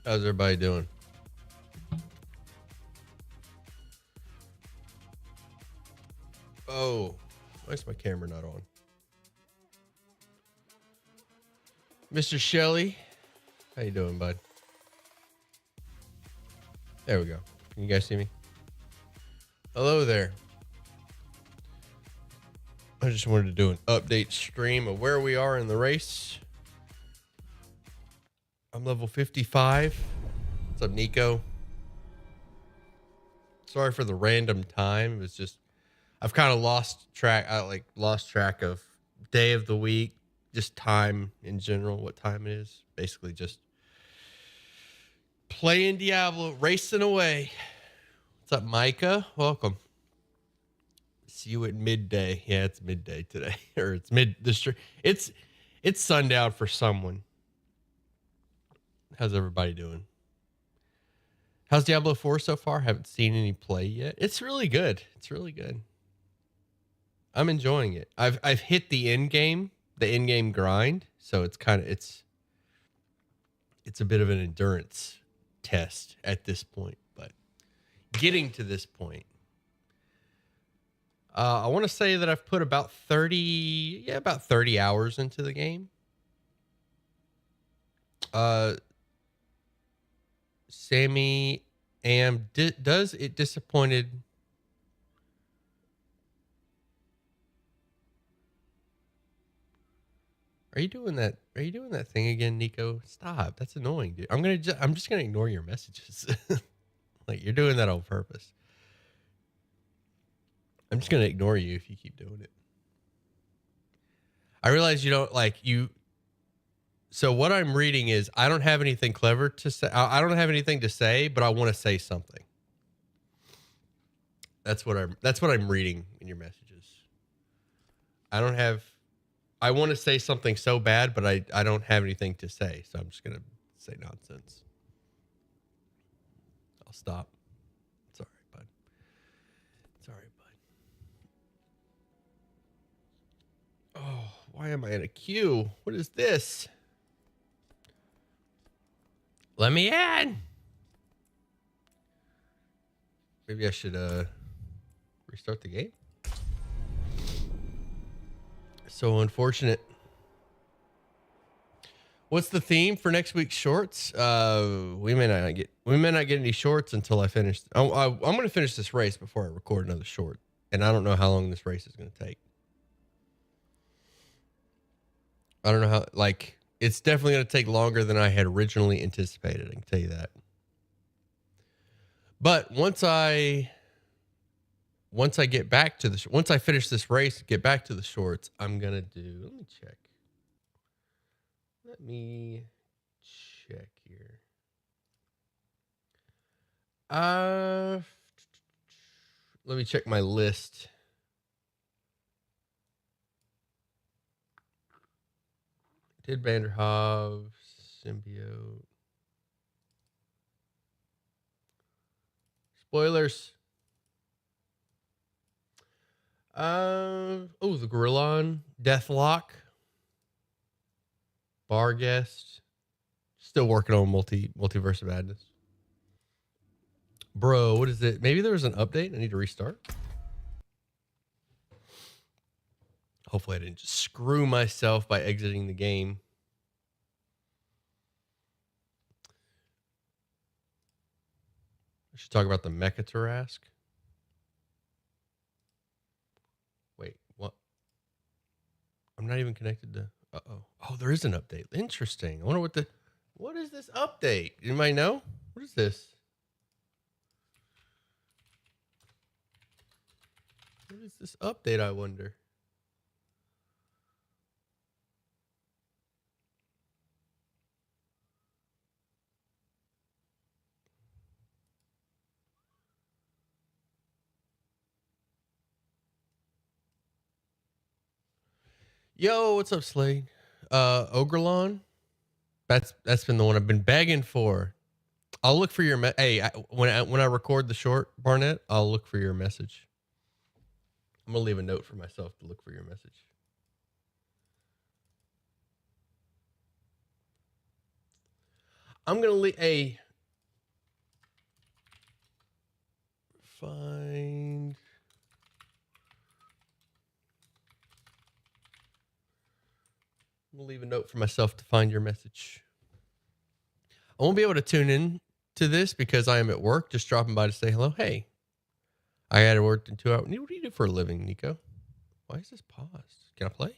How's everybody doing? Oh, why is my camera not on? Mr. Shelley, how you doing, bud? There we go. Can you guys see me? Hello there. I just wanted to do an update stream of where we are in the race. I'm level 55. What's up, Nico? Sorry for the random time. It was just, I've kind of lost track. I lost track of day of the week, just time in general, what time it is. Basically just playing Diablo, racing away. What's up, Micah? Welcome. See you at midday. Yeah, it's midday today. Or it's it's sundown for someone. How's everybody doing? How's Diablo 4 so far? Haven't seen any play yet. It's really good. It's really good. I'm enjoying it. I've hit the end game grind, so it's a bit of an endurance test at this point, but getting to this point. I want to say that I've put about 30 hours into the game. Sammy does it disappointed? Are you doing that? Are you doing that thing again, Nico? Stop. That's annoying, dude. I'm just gonna ignore your messages. Like, you're doing that on purpose. I'm just gonna ignore you if you keep doing it. I realize you don't like you. So what I'm reading is I don't have anything clever to say. I don't have anything to say, but I want to say something. That's what I'm reading in your messages. I want to say something so bad, but I don't have anything to say, so I'm just gonna say nonsense. I'll stop. It's all right, bud. It's all right, bud. Oh, why am I in a queue? What is this? Let me in. Maybe I should restart the game. So unfortunate. What's the theme for next week's shorts? We may not get any shorts until I finish. I'm going to finish this race before I record another short, and I don't know how long this race is going to take. I don't know how. Like, it's definitely going to take longer than I had originally anticipated. I can tell you that. But once I get back to once I finish this race, get back to the shorts, I'm gonna do. Let me check. Let me check here. Let me check my list. Did Vanderhoff, Symbiote. Spoilers. The Gorillon, Deathlock, Barguest. Still working on Multiverse of Madness. Bro, what is it? Maybe there was an update. I need to restart. Hopefully I didn't just screw myself by exiting the game. I should talk about the Mecha Tarask. Wait, what? I'm not even connected to... Uh-oh. Oh, there is an update. Interesting. I wonder what is this update? Anybody know? What is this? What is this update, I wonder? Yo, what's up, Slade? Ogrelon? That's been the one I've been begging for. I'll look for your when I record the short, Barnett, I'll look for your message. I'm gonna leave a note for myself to look for your message. I'm gonna leave a find. I'm gonna leave a note for myself to find your message. I won't be able to tune in to this because I am at work, just dropping by to say hello. Hey, I had to work in 2 hours. What do you do for a living, Nico? Why is this paused? Can I play?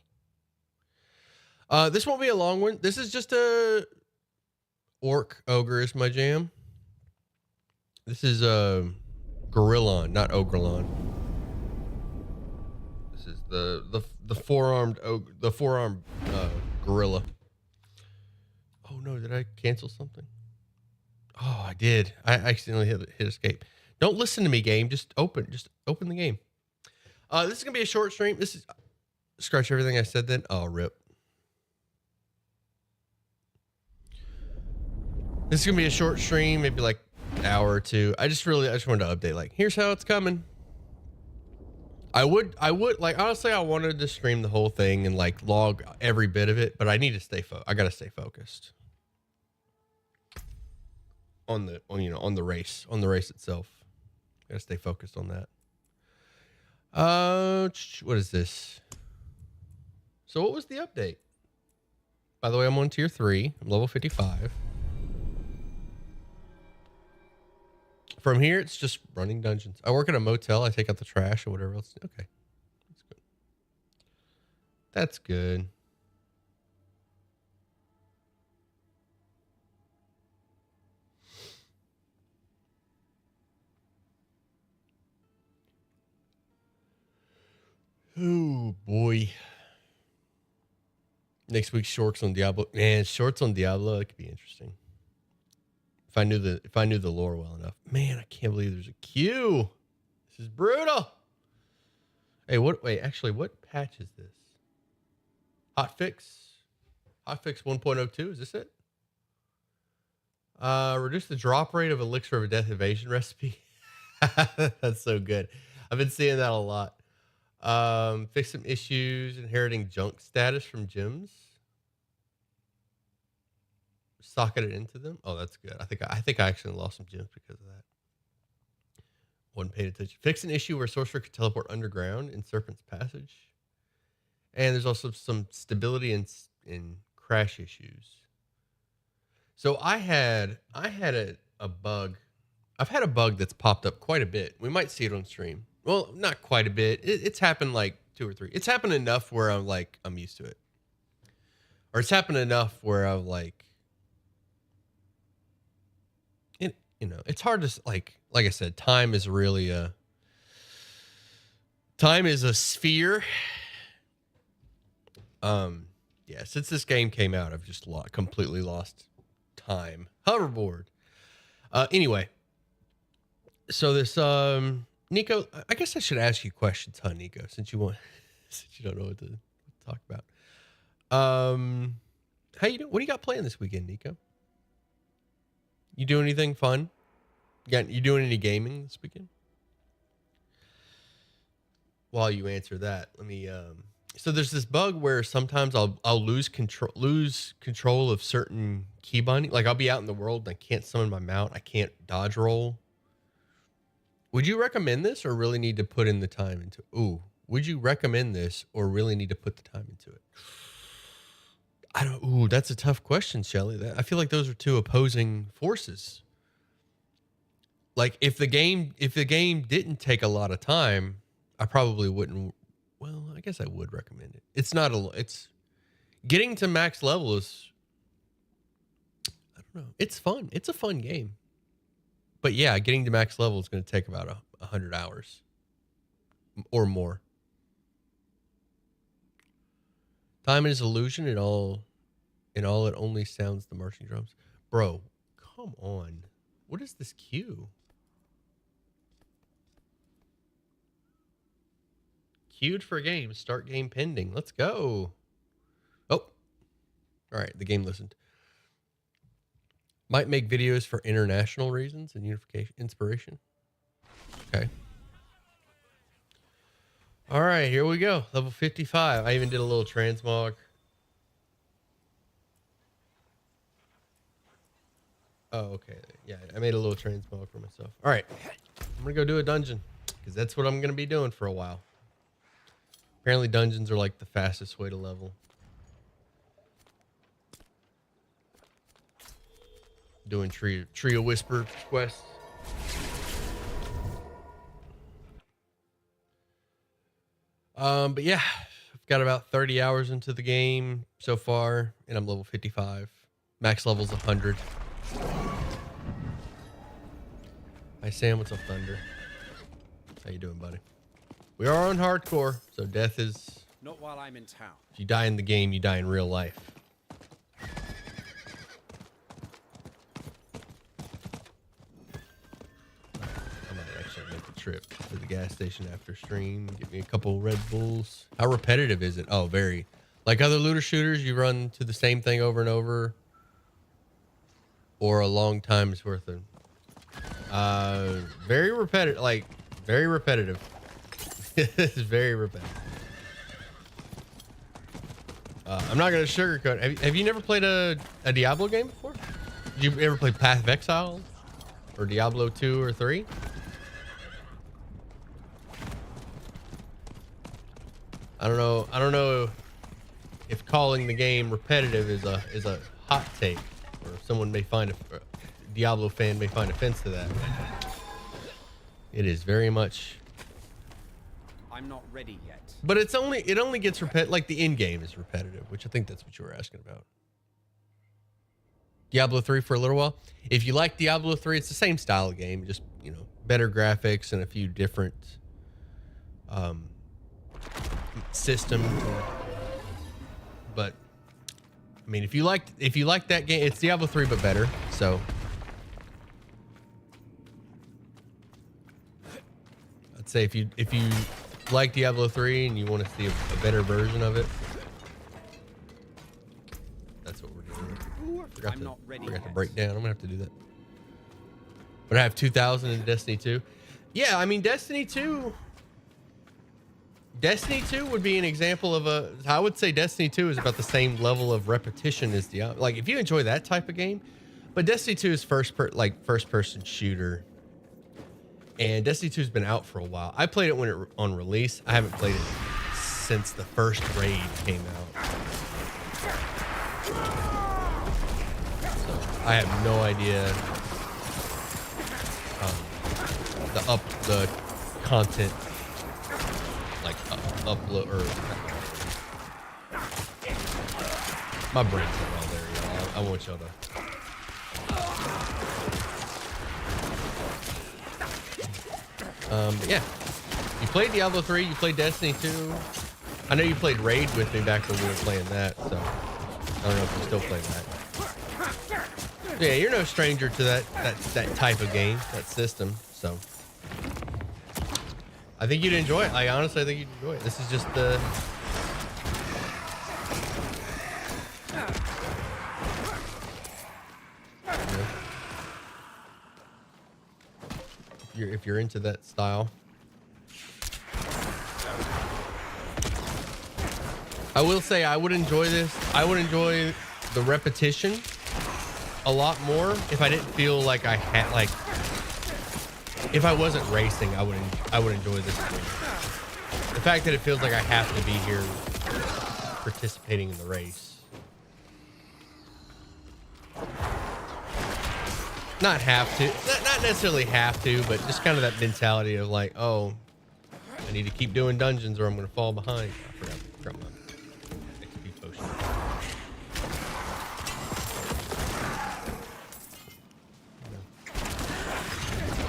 This won't be a long one. This is just a orc ogre is my jam. This is Gorillon, not Ogrelon. This is the four-armed gorilla. Oh no, did I cancel something? Oh, I did. I accidentally hit escape. Don't listen to me, game. Just open the game. This is gonna be a short stream. This is scratch everything I said then. Oh, rip. This is gonna be a short stream, maybe like an hour or two. I just wanted to update. Like, here's how it's coming. I would like, honestly, I wanted to stream the whole thing and like log every bit of it, but I need to stay I gotta stay focused on the race itself. I gotta stay focused on that. What is this? So what was the update? By the way, I'm on tier 3. I'm level 55. From here, it's just running dungeons. I work at a motel. I take out the trash or whatever else. Okay. That's good. That's good. Oh, boy. Next week's shorts on Diablo. Man, shorts on Diablo. It could be interesting. If I knew the lore well enough. Man, I can't believe there's a queue. This is brutal. Hey, actually, what patch is this? Hotfix 1.02, is this it? Reduce the drop rate of Elixir of a Death evasion recipe. That's so good. I've been seeing that a lot. Fix some issues, inheriting junk status from gems. Socket it into them. Oh, that's good. I think I actually lost some gems because of that. Wasn't paid attention. Fix an issue where sorcerer could teleport underground in Serpent's Passage. And there's also some stability in crash issues. So I had a bug. I've had a bug that's popped up quite a bit. We might see it on stream. Well, not quite a bit. It's happened like 2 or 3. It's happened enough where I'm used to it. Or it's happened enough where I'm like, it's hard to like I said, time is a sphere. Yeah, since this game came out, I've just completely lost time. Hoverboard. Anyway, so this Nico, I guess I should ask you questions, huh, Nico, since you don't know what to talk about. How you doing? What do you got playing this weekend, Nico? You doing anything fun? You doing any gaming this weekend? While you answer that, let me so there's this bug where sometimes I'll lose control of certain key binding. Like I'll be out in the world and I can't summon my mount. I can't dodge roll. Would you recommend this or really need to put in the time into would you recommend this or really need to put the time into it? That's a tough question, Shelly. I feel like those are two opposing forces. Like if the game didn't take a lot of time, I probably wouldn't. Well, I guess I would recommend it. It's getting to max level is, I don't know. It's fun. It's a fun game. But yeah, getting to max level is going to take about 100 hours or more. Time is illusion. It only sounds the marching drums. Bro, come on. What is this queue? Queued for game. Start game pending. Let's go. Oh. All right. The game listened. Might make videos for international reasons and unification inspiration. Okay. All right. Here we go. Level 55. I even did a little transmog. Oh, okay. Yeah, I made a little transmog for myself. All right, I'm gonna go do a dungeon because that's what I'm gonna be doing for a while. Apparently, dungeons are like the fastest way to level. Doing tree of whisper quests. But yeah, I've got about 30 hours into the game so far, and I'm level 55. Max level's 100. Hi Sam, what's up, Thunder? How you doing, buddy? We are on hardcore, so death is not while I'm in town. If you die in the game, you die in real life. I might actually make a trip to the gas station after stream. Get me a couple Red Bulls. How repetitive is it? Oh, very. Like other looter shooters, you run to the same thing over and over. Or a long time's worth of. Very repetitive. Like, very repetitive. It's very repetitive. I'm not going to sugarcoat. Have you never played a Diablo game before? Did you ever play Path of Exile? Or Diablo 2 or 3? I don't know if calling the game repetitive is a hot take, or someone may find a Diablo fan may find offense to that. It is very much. I'm not ready yet. But it only gets repetitive. Like the end game is repetitive, which I think that's what you were asking about. Diablo 3 for a little while. If you like Diablo 3, it's the same style of game, just, you know, better graphics and a few different systems. But I mean, if you like that game, it's Diablo 3 but better. So I'd say if you like Diablo 3 and you want to see a better version of it, that's what we're doing. Ooh, I forgot to break down. I'm gonna have to do that. But I have 2,000 in Destiny 2. Yeah, I mean Destiny 2 would be an example of I would say Destiny 2 is about the same level of repetition as Diablo. Like if you enjoy that type of game, but Destiny 2 is first person shooter. And Destiny 2 has been out for a while. I played it when it on release. I haven't played it since the first raid came out. So I have no idea the content like upload or my brain's not all there, y'all. I want y'all to. But yeah, you played Diablo 3, you played Destiny 2. I know you played Raid with me back when we were playing that, so I don't know if you still play that. Yeah, you're no stranger to that type of game, that system. So I think you'd enjoy it. Honestly, I think you'd enjoy it. This is just the. If you're into that style. I will say I would enjoy this. I would enjoy the repetition a lot more if I didn't feel like I had if I wasn't racing, I would enjoy this more. The fact that it feels like I have to be here participating in the race. Not have to, not necessarily have to, but just kind of that mentality of like, oh, I need to keep doing dungeons or I'm going to fall behind. I forgot to grab my XP potion.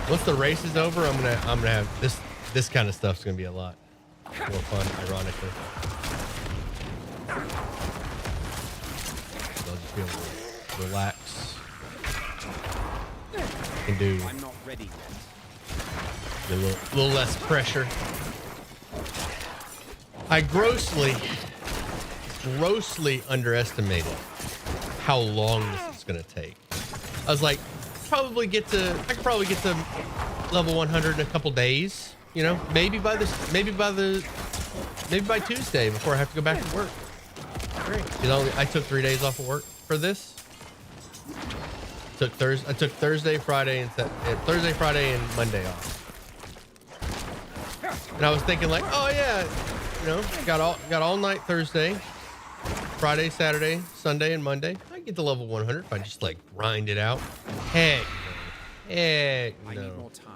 Once the race is over, I'm gonna have this kind of stuff's gonna be a lot more fun, ironically. So I'll just be able to relax. And do I'm not ready yet. A little less pressure. I grossly underestimated how long this is gonna take. I was like, I could probably get to level 100 in a couple days. You know, maybe by Tuesday before I have to go back to work. Great. You know, I took 3 days off of work for this. took Thursday. I took Thursday, Friday, Thursday, Friday, and Monday off. And I was thinking like, oh yeah, you know, got all night Thursday, Friday, Saturday, Sunday, and Monday. I get to level 100 if I just like grind it out. Heck no. Heck I need no. more time.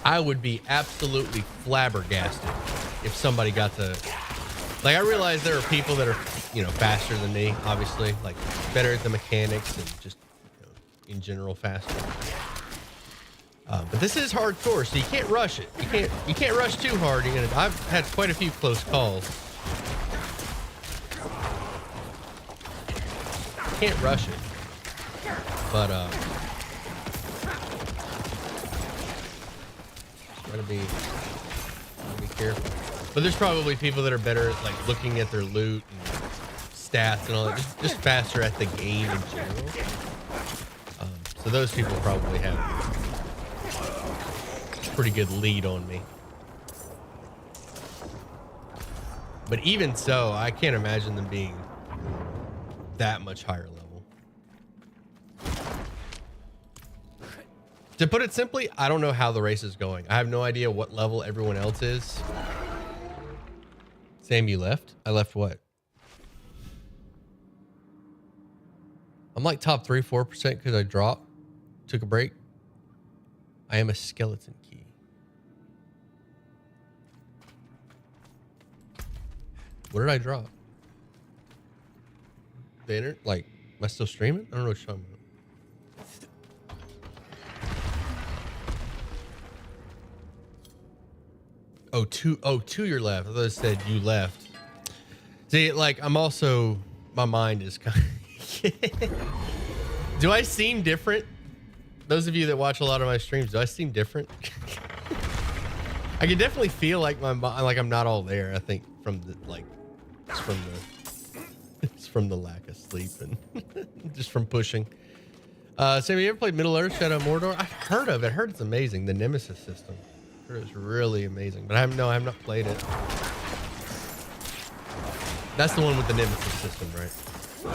I would be absolutely flabbergasted if somebody got to, like, I realize there are people that are, you know, faster than me, obviously, like better at the mechanics and just, you know, in general faster. But this is hardcore, so you can't rush it. You can't rush too hard. I've had quite a few close calls. Can't rush it, but gotta be careful. But there's probably people that are better at like looking at their loot and stats and all that, just faster at the game in general. So those people probably have a pretty good lead on me. But even so, I can't imagine them being that much higher level. To put it simply, I don't know how the race is going. I have no idea what level everyone else is. Sam, you left? I left what? I'm like top 3-4% because I took a break. I am a skeleton key. What did I drop? The internet? Like, am I still streaming? I don't know what you're talking about. Oh, to your left. I thought it said you left. See, like, I'm also, my mind is kind of, do I seem different? Those of you that watch a lot of my streams, do I seem different? I can definitely feel like like I'm not all there. I think from the, like, it's from the lack of sleep and just from pushing. Sam, you ever played Middle Earth Shadow of Mordor? I've heard of it. I heard it's amazing. The Nemesis system. I heard it's really amazing, but I have not played it. That's the one with the Nemesis system, right? I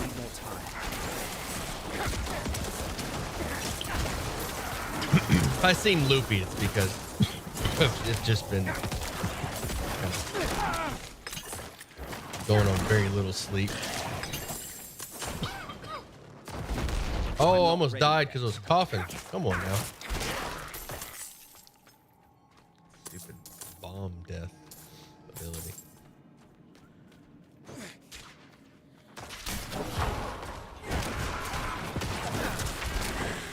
need more time. If I seem loopy, it's because it's just been going on very little sleep. Oh, almost died because I was coughing. Come on now. Stupid bomb death ability.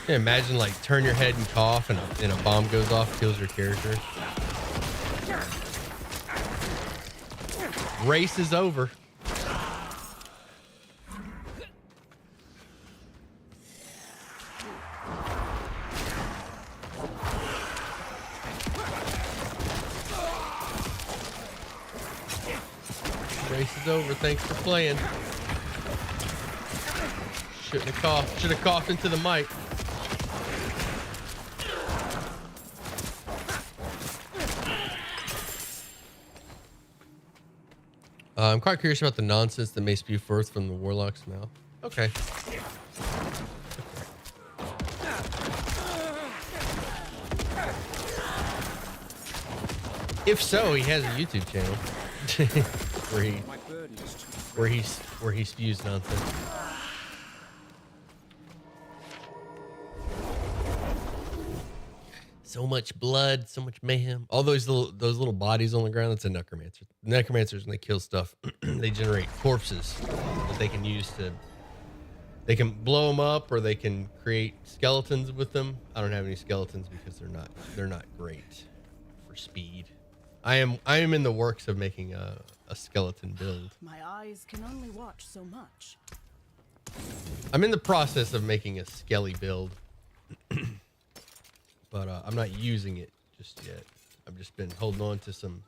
Yeah, imagine like turn your head and cough and a bomb goes off, kills your character. Race is over. Race is over. Thanks for playing. Shouldn't have coughed. Should have coughed into the mic. I'm quite curious about the nonsense that may spew forth from the warlock's mouth. Okay. If so, he has a YouTube channel where he spews nonsense. So much blood, so much mayhem. All those little bodies on the ground. That's a necromancer. Necromancers, when they kill stuff, they generate corpses that they can use to. They can blow them up, or they can create skeletons with them. I don't have any skeletons because they're not great for speed. I am in the works of making a skeleton build. My eyes can only watch so much. I'm in the process of making a skelly build. But I'm not using it just yet. I've just been holding on to some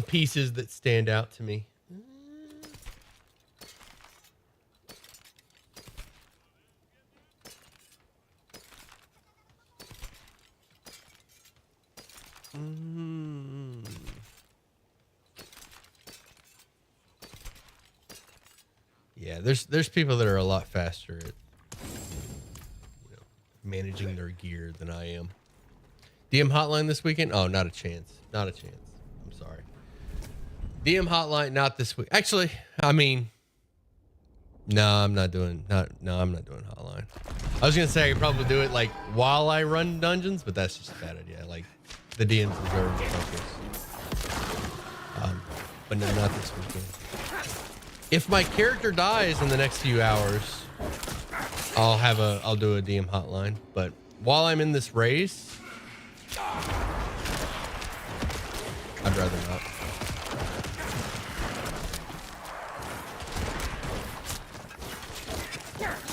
pieces that stand out to me. Yeah, there's people that are a lot faster at managing their gear than I am. DM hotline this weekend? Oh, not a chance. Not a chance. I'm sorry. DM hotline not this week. Actually, I mean, no, I'm not doing hotline. I was gonna say I could probably do it like while I run dungeons, but that's just a bad idea. Like the DMs deserve focus. But no, not this weekend. If my character dies in the next few hours, I'll do a DM hotline. But while I'm in this race, I'd rather not.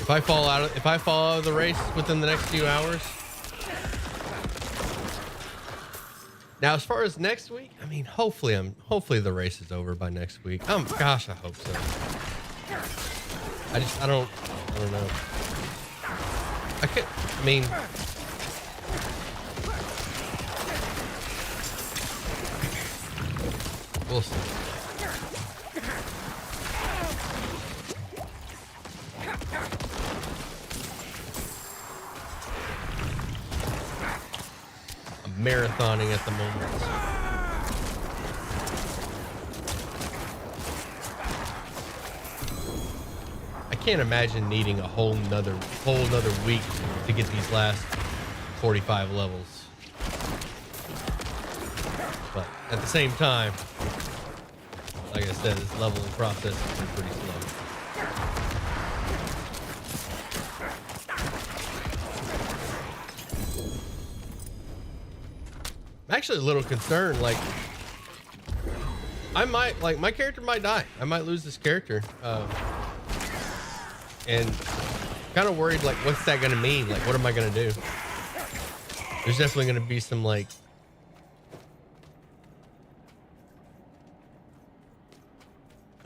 If I fall out of the race within the next few hours. Now, as far as next week, I mean, hopefully the race is over by next week. Gosh, I hope so. I don't know. I mean, we'll see. I'm marathoning at the moment. I can't imagine needing a whole nother week to get these last 45 levels. But at the same time, like I said, this leveling process has been pretty slow. I'm actually a little concerned. Like, my character might die. I might lose this character. And kind of worried, like, what's that gonna mean? Like, what am I gonna do? There's definitely gonna be some, like,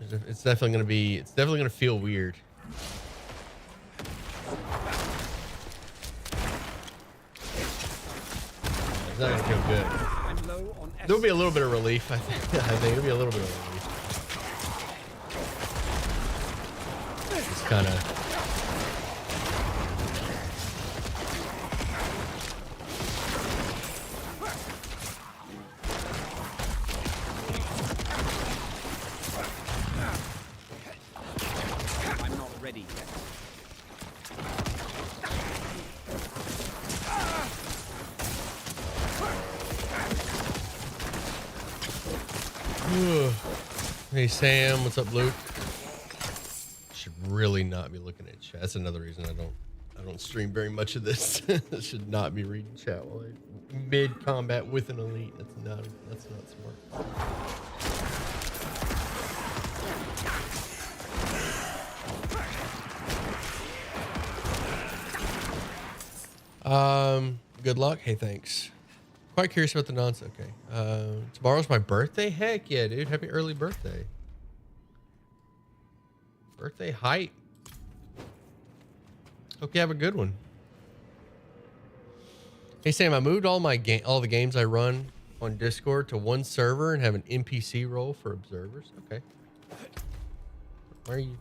it's definitely gonna feel weird. It's not gonna feel good. There'll be a little bit of relief, I think. I think it'll be a little bit of relief. It's kind of. I'm not ready yet. Hey Sam, what's up, Luke? Should really not be looking at chat. That's another reason I don't stream very much of this. I should not be reading chat while I'm mid combat with an elite. That's not smart. Good luck. Hey, thanks. Quite curious about the nonsense. Okay. Tomorrow's my birthday? Heck yeah, dude. Happy early birthday. Birthday hype. Hope you have a good one. Hey Sam, I moved all the games I run on Discord to one server and have an NPC role for observers. Okay. Why are you?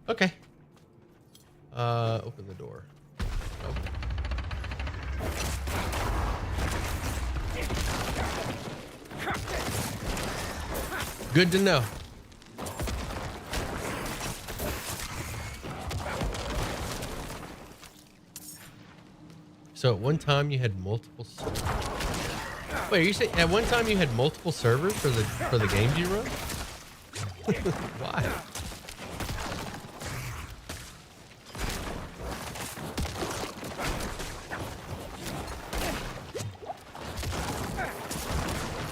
Okay. Open the door. Oh. Good to know. So at one time you had multiple servers. Wait, you say at one time you had multiple servers for the games you run? Why?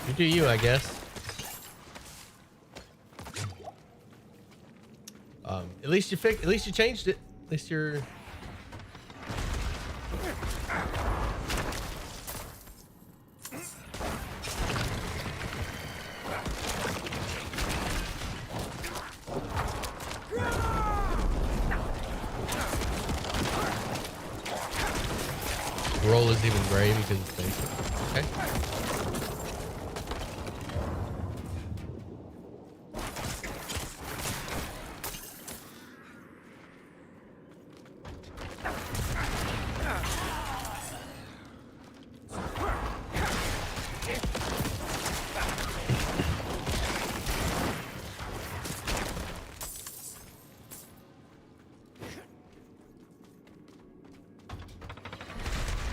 You do you, I guess. At least you changed it. At least you're. Roll is even gray because it's basic. Okay.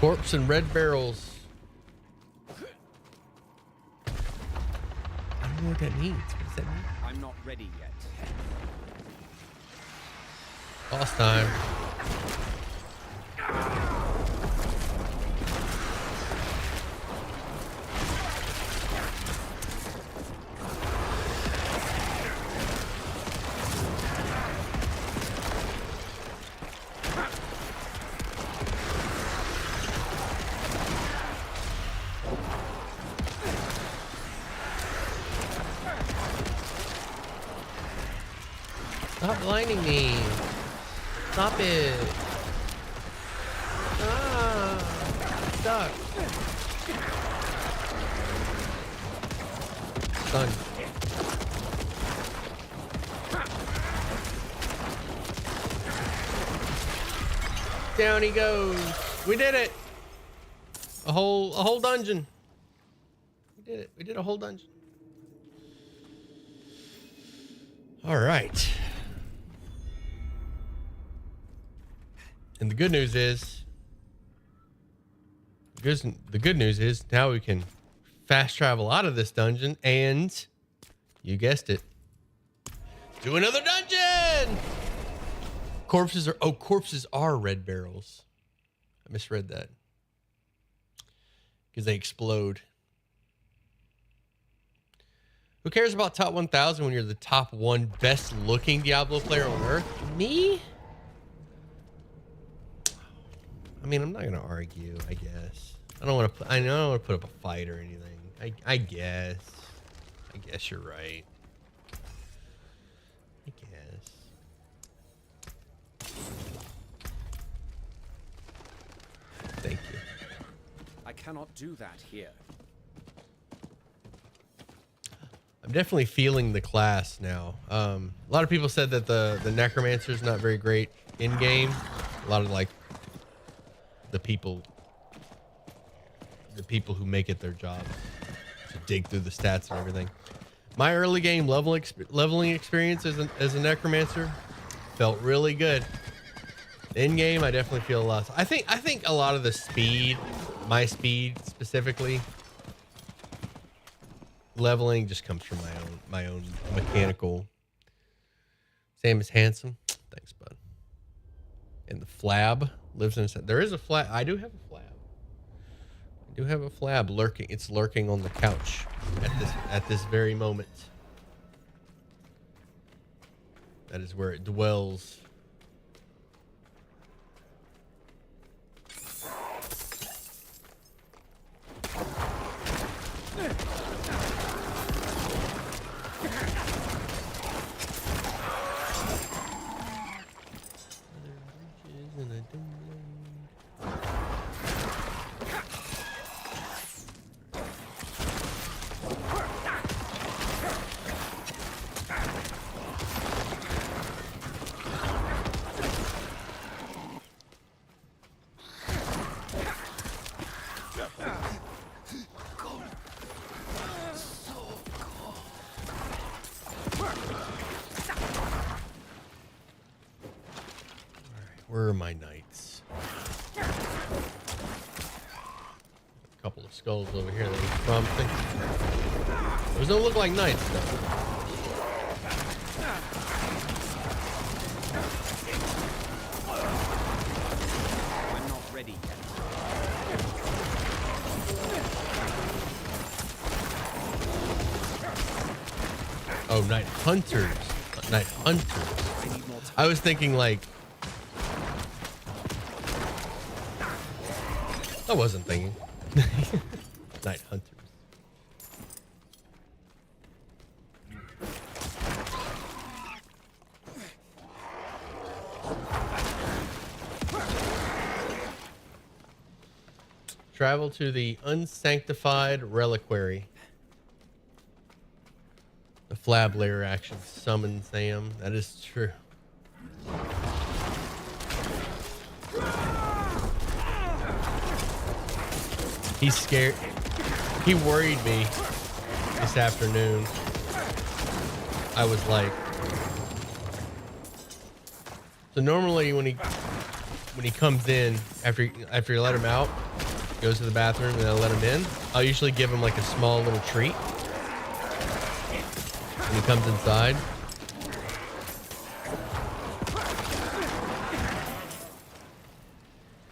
Corpse and red barrels. I don't know what that means. What does that mean? I'm not ready yet. Boss time. Stop blinding me. Stop it. Ah, stuck. Done. Down he goes. We did it. A whole dungeon. We did it. We did a whole dungeon. All right. And the good news is, now we can fast travel out of this dungeon and, you guessed it, do another dungeon. Corpses are red barrels. I misread that because they explode. Who cares about top 1,000 when you're the top 1 best looking Diablo player on earth? Me? I mean, I'm not gonna argue. I guess I don't want to. I don't want to put up a fight or anything. I guess. I guess you're right. I guess. Thank you. I cannot do that here. I'm definitely feeling the class now. A lot of people said that the necromancer is not very great in game. A lot of like the people who make it their job to dig through the stats and everything. My early game leveling experience as a necromancer felt really good. In game, I definitely feel a lot. I think a lot of the speed, my speed specifically, leveling just comes from my own mechanical. Sam is handsome. Thanks, bud. And the flab lives inside. There is a flab. I do have a flab. I do have a flab lurking. It's lurking on the couch at this very moment. That is where it dwells. Where are my knights? A couple of skulls over here that was promising. Those don't look like knights though. I'm not ready yet. Oh, night hunters. Night hunters. I need more time. I was thinking like, I wasn't thinking. Night hunters. Travel to the unsanctified reliquary. The flab layer action summons Sam. That is true. He's scared. He worried me this afternoon. I was like, so normally when he when he comes in after you let him out, goes to the bathroom, and I let him in, I'll usually give him like a small little treat when he comes inside.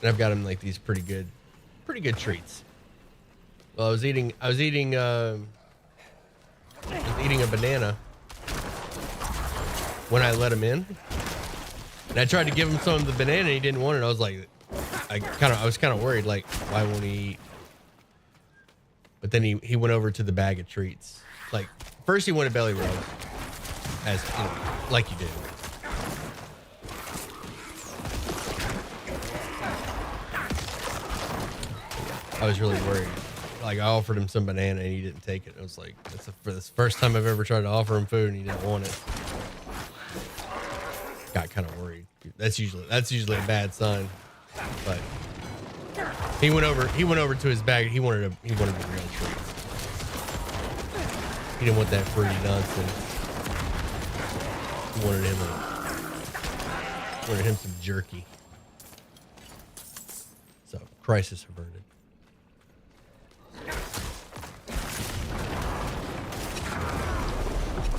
And I've got him like these pretty good treats. Well, I was eating a banana when I let him in, and I tried to give him some of the banana, and he didn't want it. I was like, I was kind of worried, like, why won't he eat? But then he went over to the bag of treats. Like, first he wanted belly rub, as you know, like you do. I was really worried. Like, I offered him some banana and he didn't take it. I was like, for the first time I've ever tried to offer him food and he didn't want it. Got kind of worried. That's usually a bad sign. But he went over to his bag. He wanted the real treat. He didn't want that fruity nonsense. He wanted him some jerky. So, crisis averted.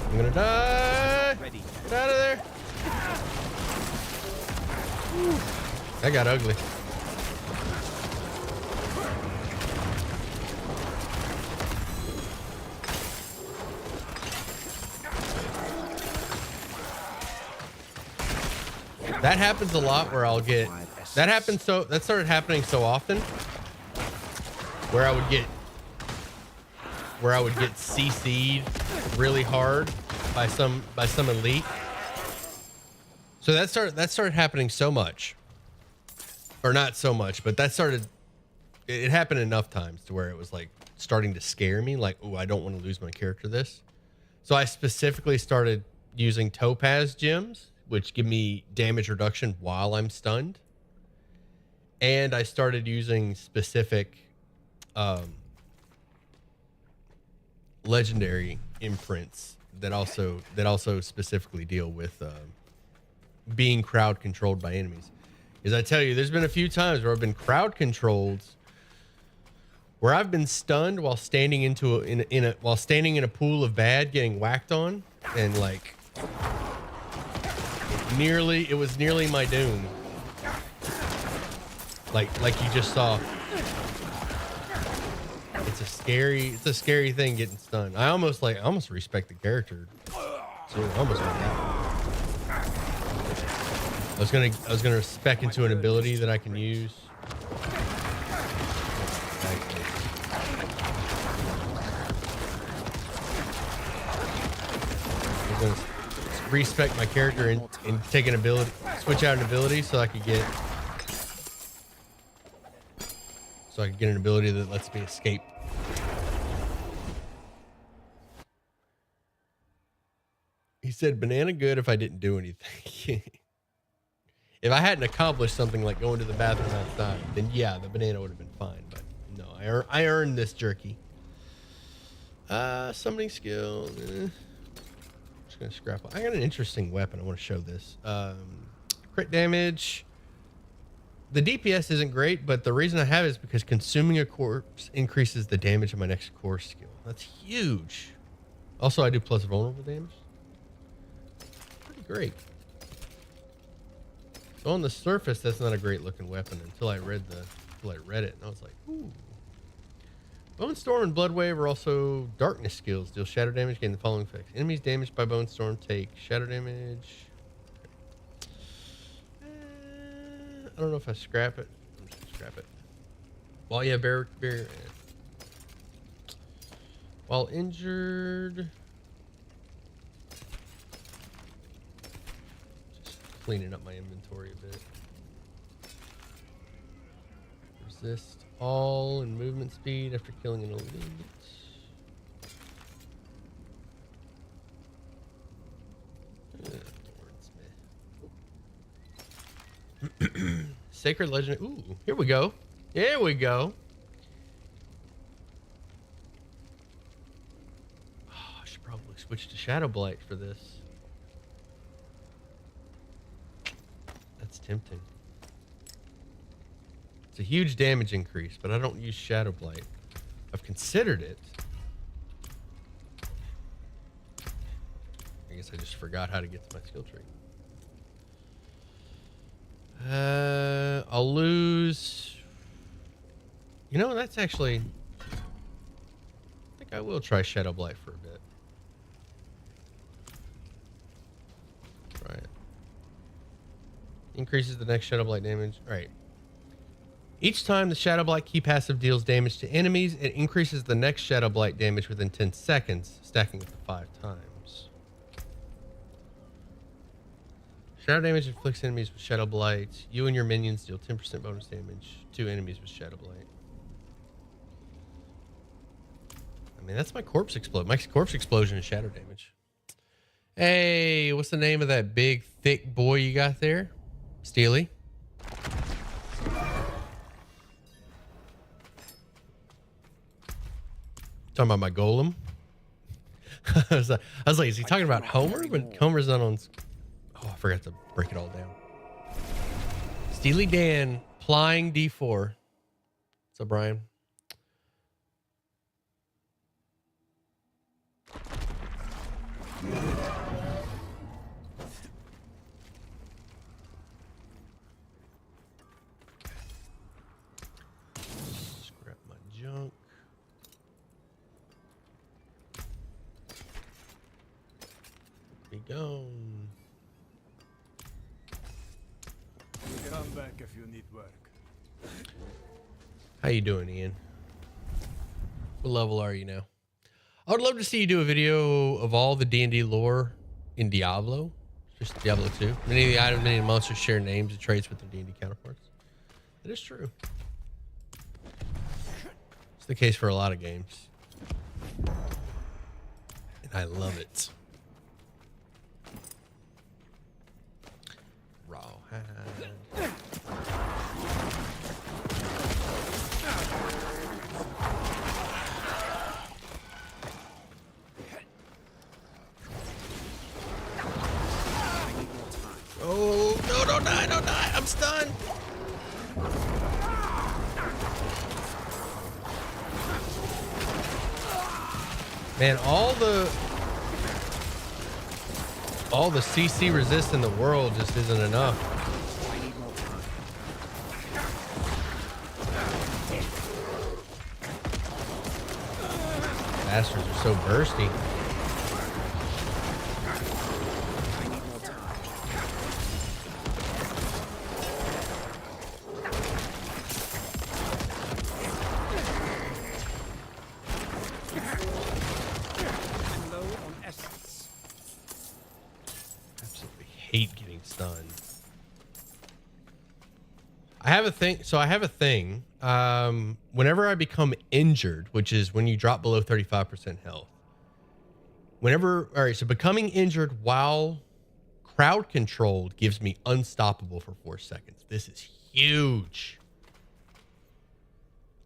I'm gonna die. Get out of there. Whew. That got ugly. That happens a lot where I'll get that started happening so often where I would get CC'd really hard by some elite. So that started happening so much. Or not so much, but it happened enough times to where it was like starting to scare me, like, oh, I don't want to lose my character this. So I specifically started using topaz gems, which give me damage reduction while I'm stunned. And I started using specific legendary imprints that also specifically deal with being crowd controlled by enemies. Because I tell you, there's been a few times where I've been crowd controlled, where I've been stunned while standing in a pool of bad, getting whacked on, and like it was nearly my doom. Like you just saw. It's a scary thing getting stunned. I almost respect the character. So I almost like that. I was gonna spec into an ability that I can use. I was gonna respec my character and take an ability, switch out an ability so I could get an ability that lets me escape. He said, banana good if I didn't do anything. If I hadn't accomplished something like going to the bathroom outside, then yeah, the banana would have been fine. But no, I earned this jerky. Summoning skill. Just gonna scrap. I got an interesting weapon. I want to show this. Crit damage. The DPS isn't great, but the reason I have it is because consuming a corpse increases the damage of my next core skill. That's huge. Also, I do plus vulnerable damage. Pretty great. So on the surface, that's not a great looking weapon until I read it, and I was like, ooh. Bone Storm and Blood Wave are also darkness skills. Deal shadow damage, gain the following effects. Enemies damaged by Bone Storm take shadow damage. I don't know if I scrap it. I'm just gonna scrap it. While yeah, bear. While injured. Cleaning up my inventory a bit. Resist all and movement speed after killing an elite. Sacred Legend. Ooh, here we go. Here we go. Oh, I should probably switch to Shadow Blight for this. That's tempting. a huge damage increase, but I don't use Shadow Blight. I've considered it. I guess I just forgot how to get to my skill tree. I'll lose. You know, that's actually. I think I will try Shadow Blight for a bit. Try it. Increases the next Shadow Blight damage. All right. Each time the Shadow Blight key passive deals damage to enemies, it increases the next Shadow Blight damage within 10 seconds, stacking up to 5 times. Shadow damage inflicts enemies with Shadow Blight. You and your minions deal 10% bonus damage to enemies with Shadow Blight. I mean, that's my corpse explode. My corpse explosion is shadow damage. Hey, what's the name of that big, thick boy you got there? Steely. Talking about my golem. I was like, is he talking about Homer? But Homer's not on. Oh, I forgot to break it all down. Steely Dan plying D4. What's up, Brian? Scrap my junk. Be gone. Come back if you need work. How you doing, Ian? What level are you now? I would love to see you do a video of all the D&D lore in Diablo. Just Diablo 2. Many of the items, many of the monsters share names and traits with their D&D counterparts. That is true. It's the case for a lot of games. And I love it. Rawhide. Oh, no, don't die, don't die. I'm stunned. Man, all the CC resist in the world just isn't enough. Bastards are so bursty. Hate getting stunned. I have a thing. Whenever I become injured, which is when you drop below 35% health. All right, so becoming injured while crowd controlled gives me unstoppable for 4 seconds. This is huge.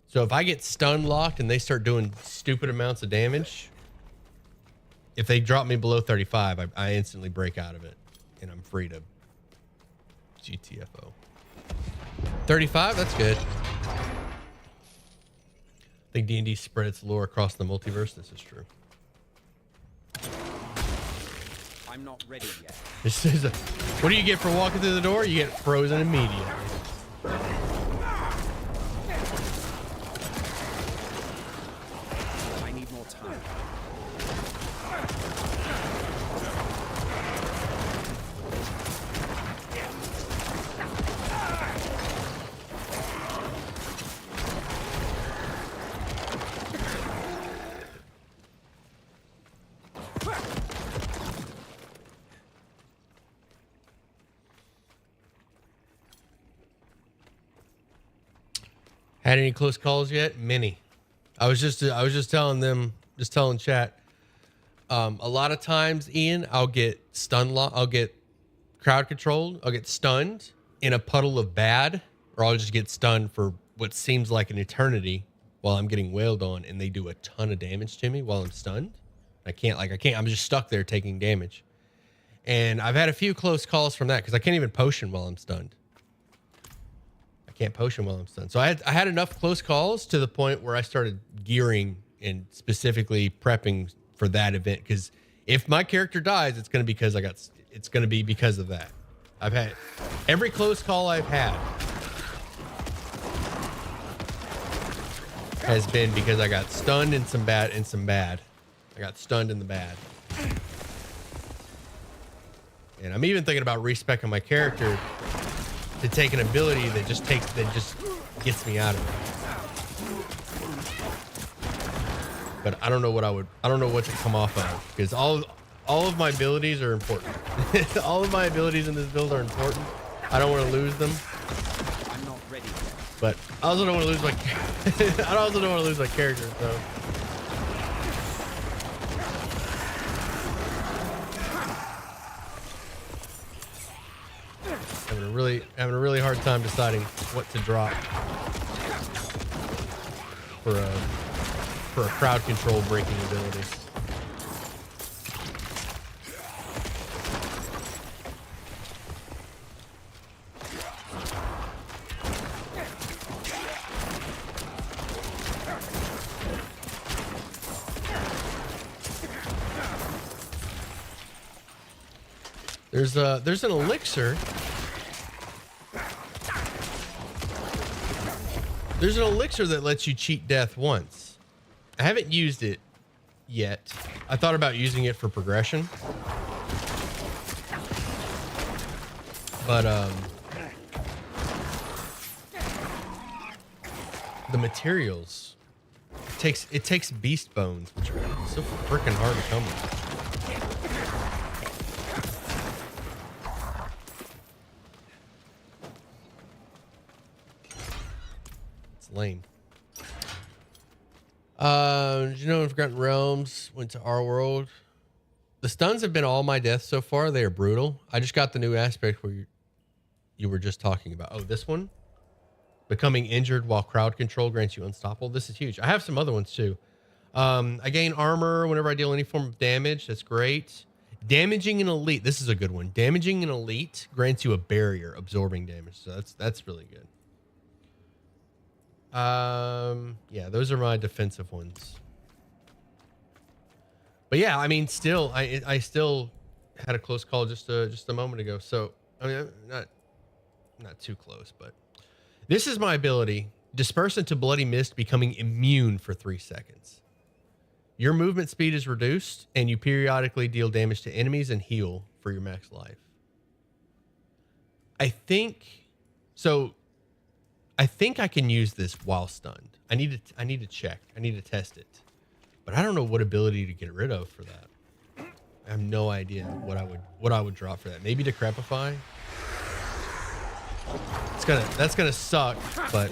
So if I get stun locked and they start doing stupid amounts of damage, if they drop me below 35, I instantly break out of it. And I'm free to GTFO. 35, that's good. I think D&D spread its lore across the multiverse. This is true. I'm not ready yet. This is what do you get for walking through the door? You get frozen immediately. I need more time. Had any close calls yet? Many. I was just telling chat. A lot of times, Ian, I'll get I'll get crowd controlled. I'll get stunned in a puddle of bad, or I'll just get stunned for what seems like an eternity while I'm getting wailed on, and they do a ton of damage to me while I'm stunned. I'm just stuck there taking damage. And I've had a few close calls from that because I can't even potion while I'm stunned. I can't potion while I'm stunned. So I had enough close calls to the point where I started gearing and specifically prepping for that event. Because if my character dies, it's going to be because of that. I've had every close call I've had has been because I got stunned in some bad. I got stunned in the bad. And I'm even thinking about respecing my character to take an ability that just gets me out of it. But I don't know what to come off of, because all of my abilities are important. All of my abilities in this build are important. I don't want to lose them. I'm not ready yet. But I also don't want to lose my I also don't want to lose my character, so having a really hard time deciding what to drop for a crowd control breaking ability. There's an elixir. There's an elixir that lets you cheat death once. I haven't used it yet. I thought about using it for progression. But the materials, it takes beast bones, which are so freaking hard to come with. Lame. Did you know in Forgotten Realms went to our world? The stuns have been all my deaths so far. They are brutal. I just got the new aspect where you were just talking about. Oh, this one? Becoming injured while crowd control grants you unstoppable. This is huge. I have some other ones too. I gain armor whenever I deal any form of damage. That's great. Damaging an elite. This is a good one. Damaging an elite grants you a barrier, absorbing damage. So that's really good. Yeah, those are my defensive ones. But yeah, I mean, still, I still had a close call just a moment ago. So I mean, not too close, but this is my ability: disperse into bloody mist, becoming immune for 3 seconds. Your movement speed is reduced, and you periodically deal damage to enemies and heal for your max life. I think I can use this while stunned. I need to check. I need to test it. But I don't know what ability to get rid of for that. I have no idea what I would drop for that. Maybe Decrepify. That's gonna suck, but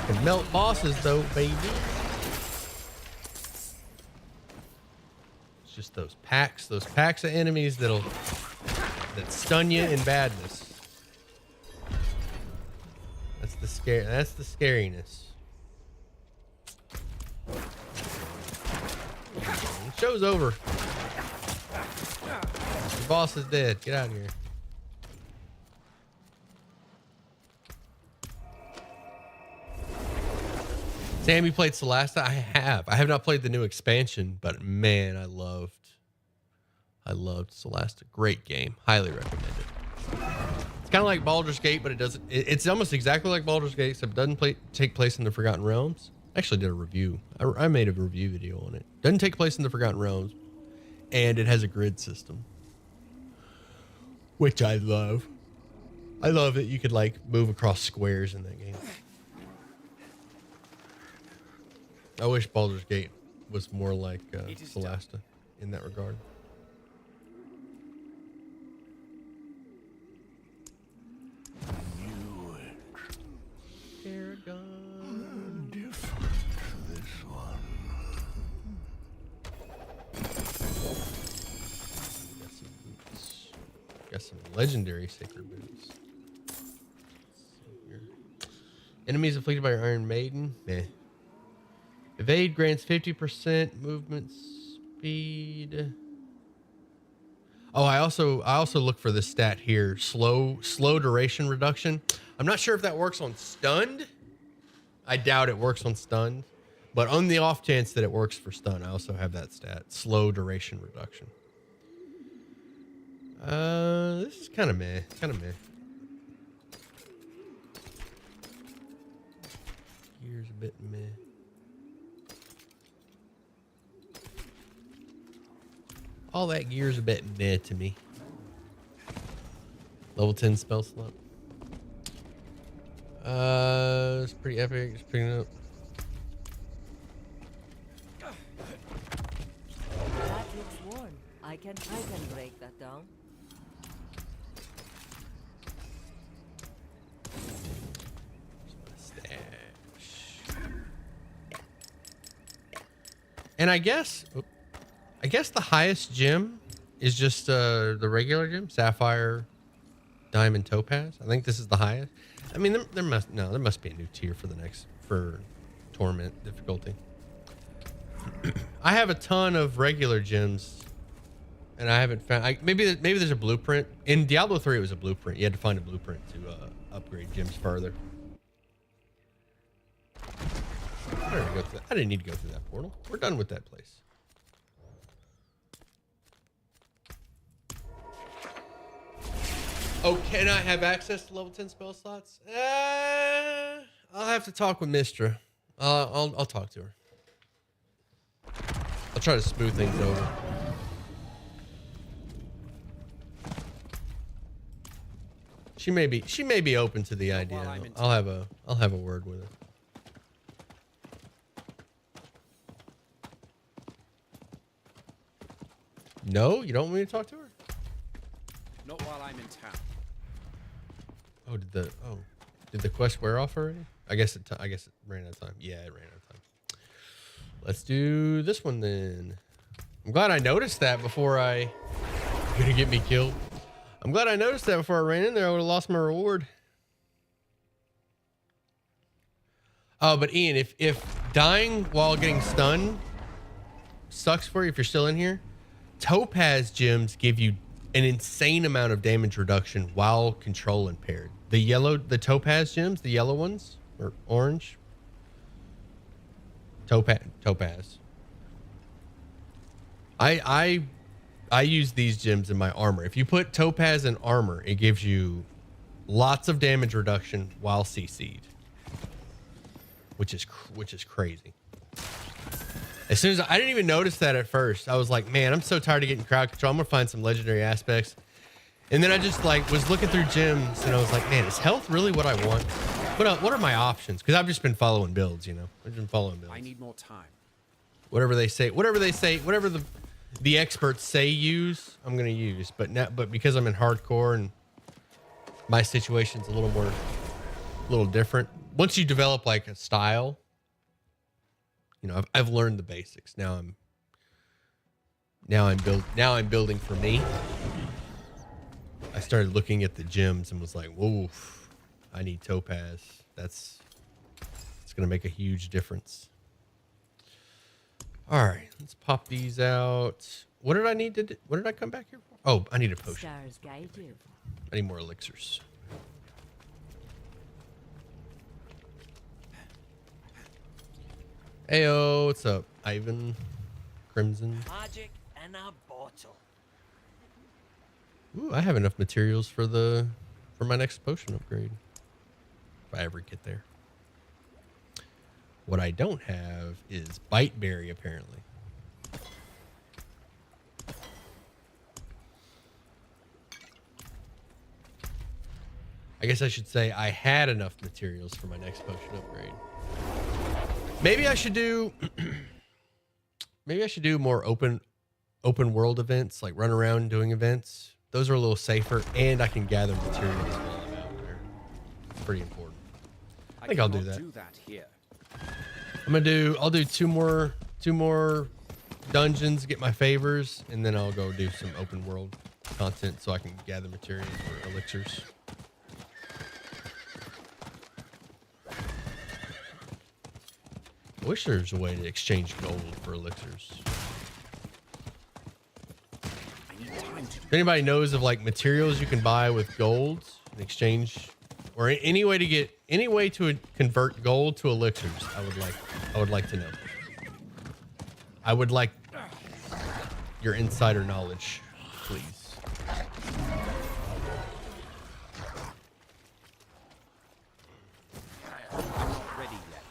can melt bosses though, baby. It's just those packs of enemies that stun you in badness. That's the scariness. The show's over. The boss is dead. Get out of here. Sam, you played Celasta? I have not played the new expansion, but man, I loved Celasta. Great game. Highly recommend it. It's kind of like Baldur's Gate, but it's almost exactly like Baldur's Gate, except it doesn't take place in the Forgotten Realms. I actually did a review. I made a review video on it. Doesn't take place in the Forgotten Realms, and it has a grid system, which I love. I love that you could like move across squares in that game. I wish Baldur's Gate was more like Celasta in that regard. Paragon. Different, this one. Got some legendary sacred boots. Enemies afflicted by your Iron Maiden. Meh. Evade grants 50% movement speed. Oh, I also look for this stat here. Slow duration reduction. I'm not sure if that works on stunned. I doubt it works on stunned. But on the off chance that it works for stun, I also have that stat. Slow duration reduction. This is kind of meh. Gear's a bit meh. All that gear's a bit meh to me. Level 10 spell slot. It's pretty epic. Just picking it up. That looks worn. I can break that down. And I guess the highest gem is just the regular gem, sapphire, diamond, topaz. I think this is the highest. I mean, there must be a new tier for torment difficulty. I have a ton of regular gems, and I haven't found. Maybe there's a blueprint in Diablo 3. It was a blueprint. You had to find a blueprint to upgrade gems further. I didn't need to go through that portal. We're done with that place. Oh, can I have access to level 10 spell slots? I'll have to talk with Mistra. I'll talk to her. I'll try to smooth things over. She may be open to the idea. I'll have a word with her. No, you don't want me to talk to her? Not while I'm in town. Oh, did the quest wear off already? I guess it ran out of time. Yeah, it ran out of time. Let's do this one then. I'm glad I noticed that before you're gonna get me killed. I'm glad I noticed that before I ran in there. I would have lost my reward. Oh, but Ian, if dying while getting stunned sucks for you if you're still in here, topaz gems give you an insane amount of damage reduction while control impaired. The topaz gems, the yellow ones or orange. Topaz. I use these gems in my armor. If you put topaz in armor, it gives you lots of damage reduction while CC'd, which is crazy. As soon as I didn't even notice that at first, I was like, man, I'm so tired of getting crowd control. I'm gonna find some legendary aspects. And then I just was looking through gems and I was like, man, is health really what I want? What are my options? Because I've just been following builds, you know. I've been following builds. I need more time. Whatever they say, whatever the experts say use, I'm gonna use. But because I'm in hardcore and my situation's a little different. Once you develop like a style, you know, I've learned the basics. Now I'm building for me. I started looking at the gems and was like, whoa, I need topaz. It's gonna make a huge difference. All right, let's pop these out. What did I need to do? What did I come back here for? Oh, I need a potion. Stars guide you. I need more elixirs. Heyo, what's up, Ivan? Crimson. Magic in a bottle. Ooh, I have enough materials for my next potion upgrade. If I ever get there. What I don't have is bite berry, apparently. I guess I should say I had enough materials for my next potion upgrade. Maybe I should do more open world events, like run around doing events. Those are a little safer, and I can gather materials while I'm out there. It's pretty important. I think I'll do that. Here. I'll do two more dungeons, get my favors, and then I'll go do some open world. content so I can gather materials for elixirs. I wish there was a way to exchange gold for elixirs. I need time to. If anybody knows of like materials you can buy with gold in exchange, or any way to convert gold to elixirs, I would like to know. I would like your insider knowledge, please. I'm not ready yet.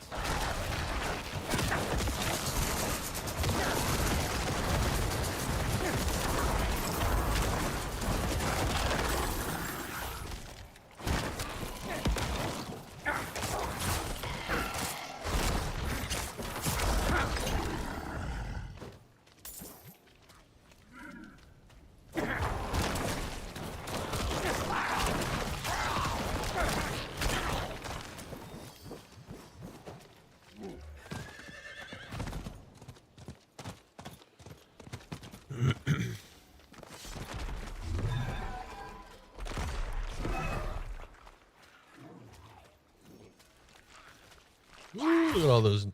Ooh, look at all those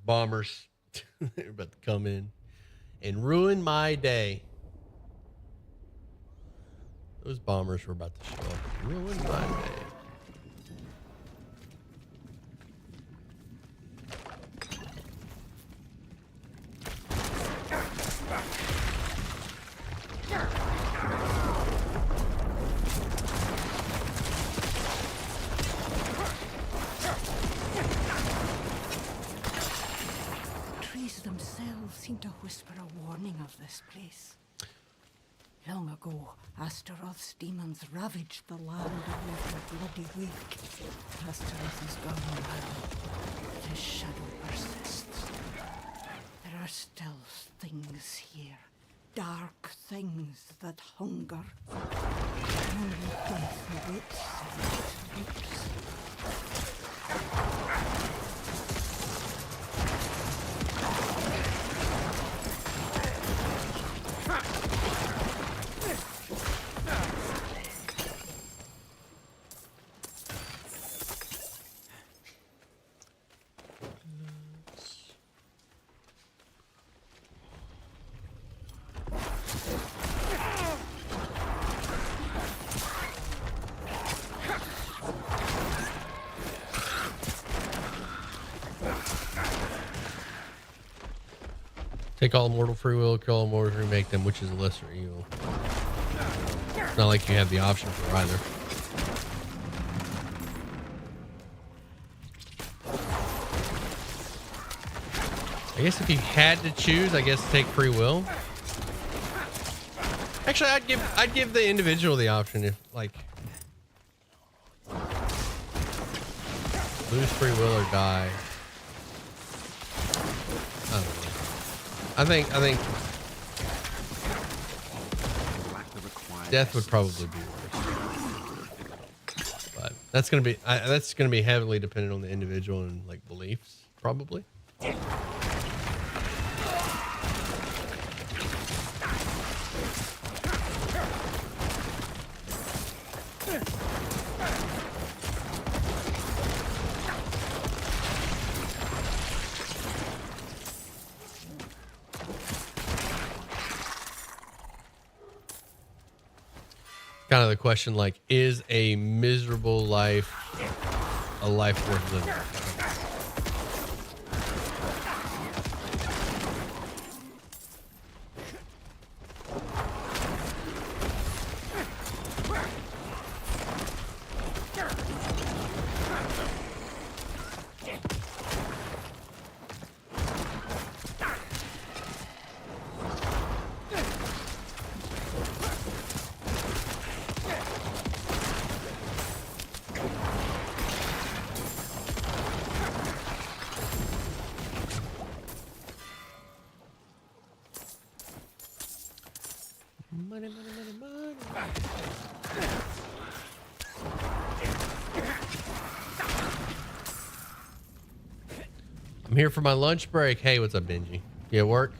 bombers. They're about to come in and ruin my day. Those bombers were about to show up and ruin my day. Trees themselves seem to whisper a warning of this place. Long ago, Astaroth's demons ravaged the land of the bloody weak. Astaroth is gone now. His shadow persists. There are still things here. Dark things that hunger. Only death awaits in its roots. Take all mortal free will, kill all mortals, remake them, which is a lesser evil. It's not like you have the option for either. I guess if you had to choose, I guess take free will. Actually, I'd give the individual the option if like lose free will or die. I don't know. I think death would probably be worse, but that's gonna be heavily dependent on the individual and like beliefs, probably. Kind of the question, like, is a miserable life a life worth living? Money, money, money, money. I'm here for my lunch break. Hey, what's up, Benji? You at work?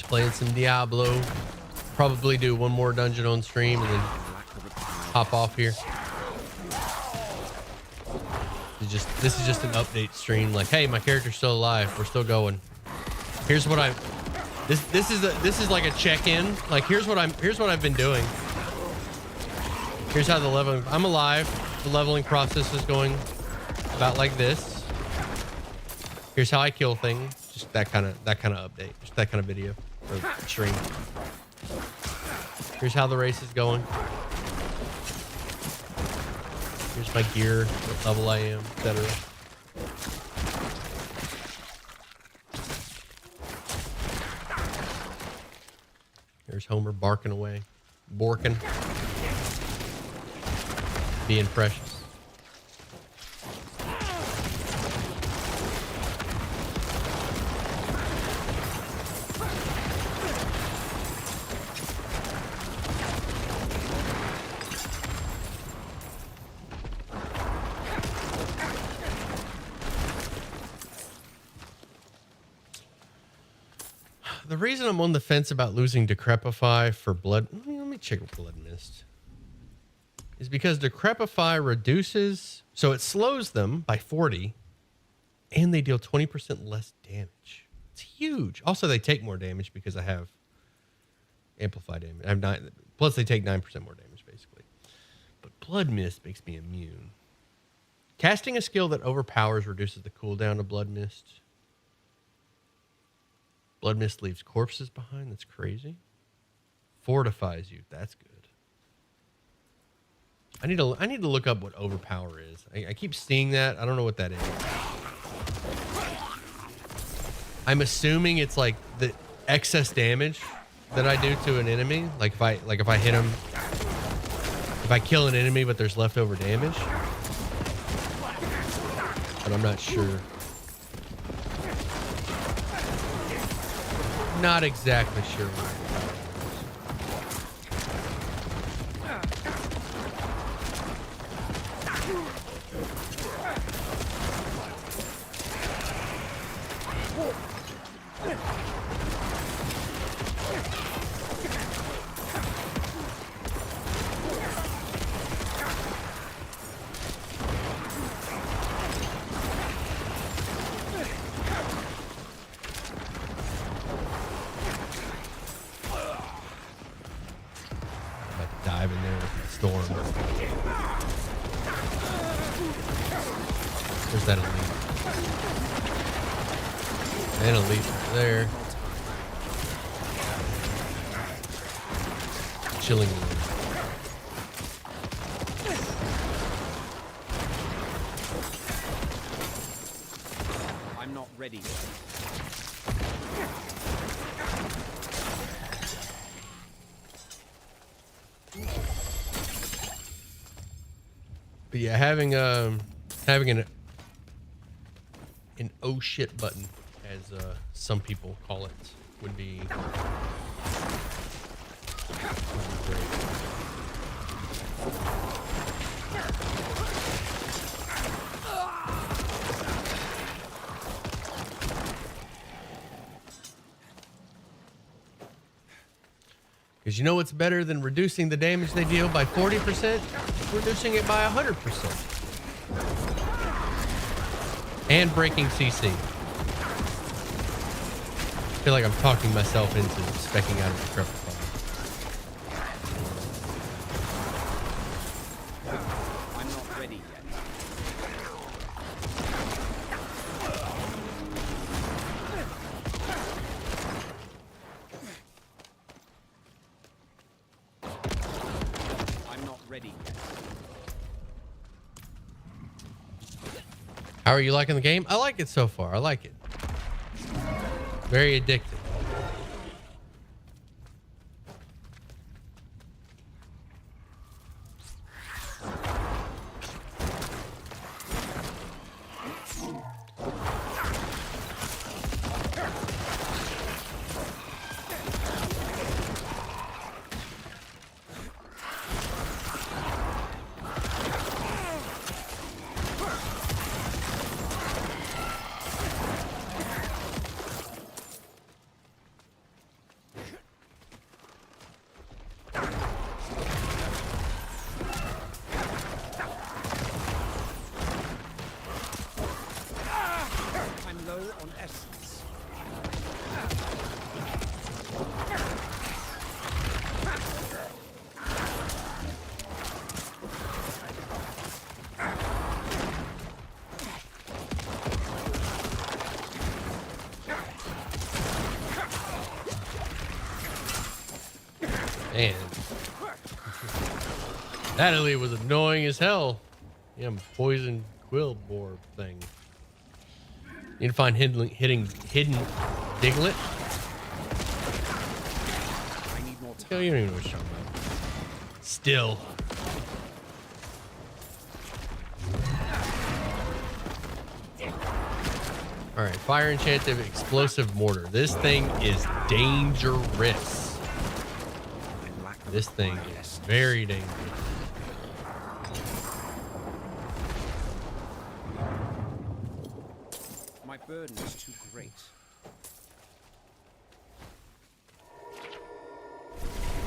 Just playing some Diablo. Probably do one more dungeon on stream and then hop off here. This is just an update stream. Like, hey, my character's still alive. We're still going. Here's what I. This is like a check-in. Like, here's what I've been doing. Here's how the leveling. I'm alive. The leveling process is going about like this. Here's how I kill things. Just that kind of update. Just that kind of video or stream. Here's how the race is going. Here's my gear, what level I am, etc. There's Homer barking away. Borking. Being precious. The reason I'm on the fence about losing Decrepify for blood, let me check Blood Mist, is because Decrepify reduces, so it slows them by 40, and they deal 20% less damage. It's huge. Also, they take more damage because I have amplify damage. I'm not, plus they take 9% more damage, basically. But Blood Mist makes me immune. Casting a skill that overpowers reduces the cooldown of Blood Mist. Blood Mist leaves corpses behind. That's crazy. Fortifies you. That's good. I need to look up what overpower is. I keep seeing that. I don't know what that is. I'm assuming it's like the excess damage that I do to an enemy. Like if I hit him, if I kill an enemy but there's leftover damage. But I'm not sure. Not exactly sure. Dive in there with the storm. Where's that elite? And elite right there. Chilling. I'm not ready yet. But yeah, having an oh shit button, as some people call it, would be great. Because you know what's better than reducing the damage they deal by 40%? Reducing it by 100%. And breaking CC. I feel like I'm talking myself into specking out of the Decrepify. I'm not ready yet. I'm not ready yet. How are you liking the game? I like it so far. I like it. Very addictive. Man. That elite was annoying as hell. Yeah, poison quill boar thing. Need to find hidden Diglett. I need more time. You don't even know what you're talking about. Still. All right, fire enchanted explosive mortar. This thing is dangerous. This thing is very dangerous. My burden is too great.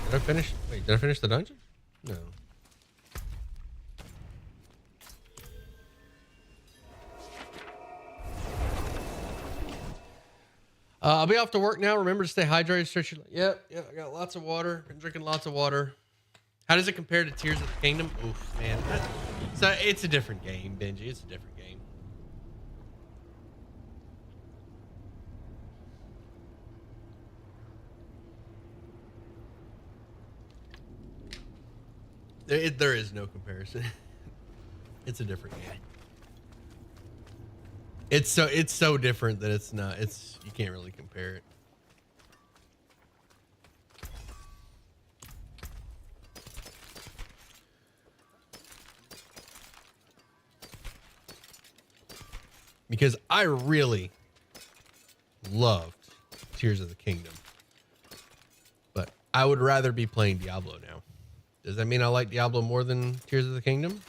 Did I finish? Wait, did I finish the dungeon? No. I'll be off to work now. Remember to stay hydrated. Stretch your. Yep. I got lots of water. Been drinking lots of water. How does it compare to Tears of the Kingdom? Oof, man. So it's a different game, Benji. It's a different game. There is no comparison. It's a different game. It's so different that it's not. You can't really compare it. Because I really loved Tears of the Kingdom, but I would rather be playing Diablo now. Does that mean I like Diablo more than Tears of the Kingdom?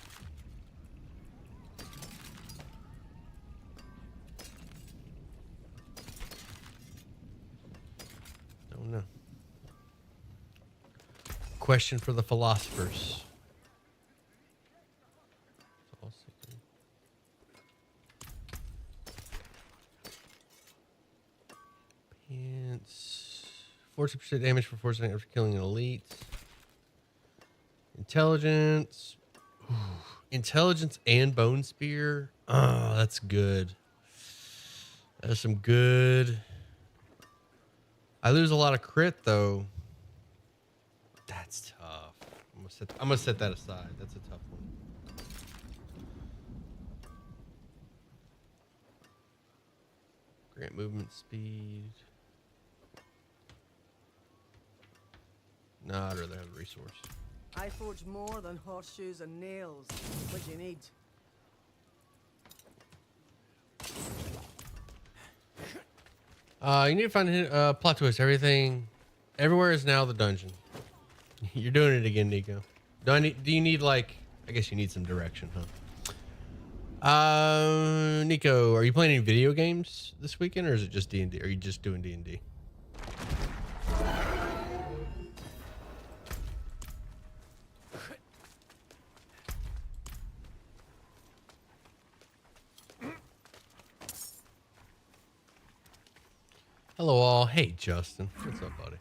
Don't know. Question for the philosophers. Pants. 40% damage for 4 seconds after killing an elite. Intelligence. Ooh. Intelligence and bone spear. Oh, that's good. That's some good. I lose a lot of crit though. That's tough. I'm gonna set that aside. That's a tough one. Grant movement speed. No, I'd rather have a resource. I forge more than horseshoes and nails. What do you need? You need to find plot twist. Everywhere is now the dungeon. You're doing it again, Nico. Do you need like? I guess you need some direction, huh? Nico, are you playing any video games this weekend, or is it just D&D? Are you just doing D&D? Hello all. Hey Justin, what's up, buddy?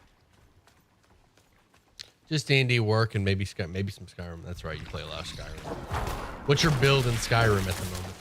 Just D&D work and maybe some Skyrim. That's right, you play a lot of Skyrim. What's your build in Skyrim at the moment?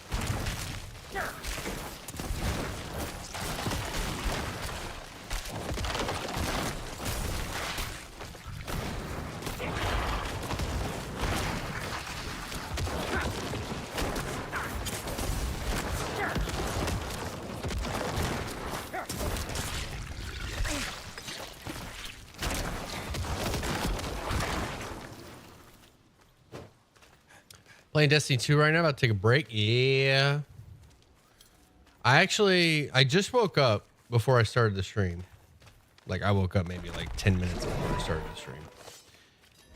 Playing Destiny 2 right now, about to take a break. Yeah. I just woke up before I started the stream. Like I woke up maybe like 10 minutes before I started the stream.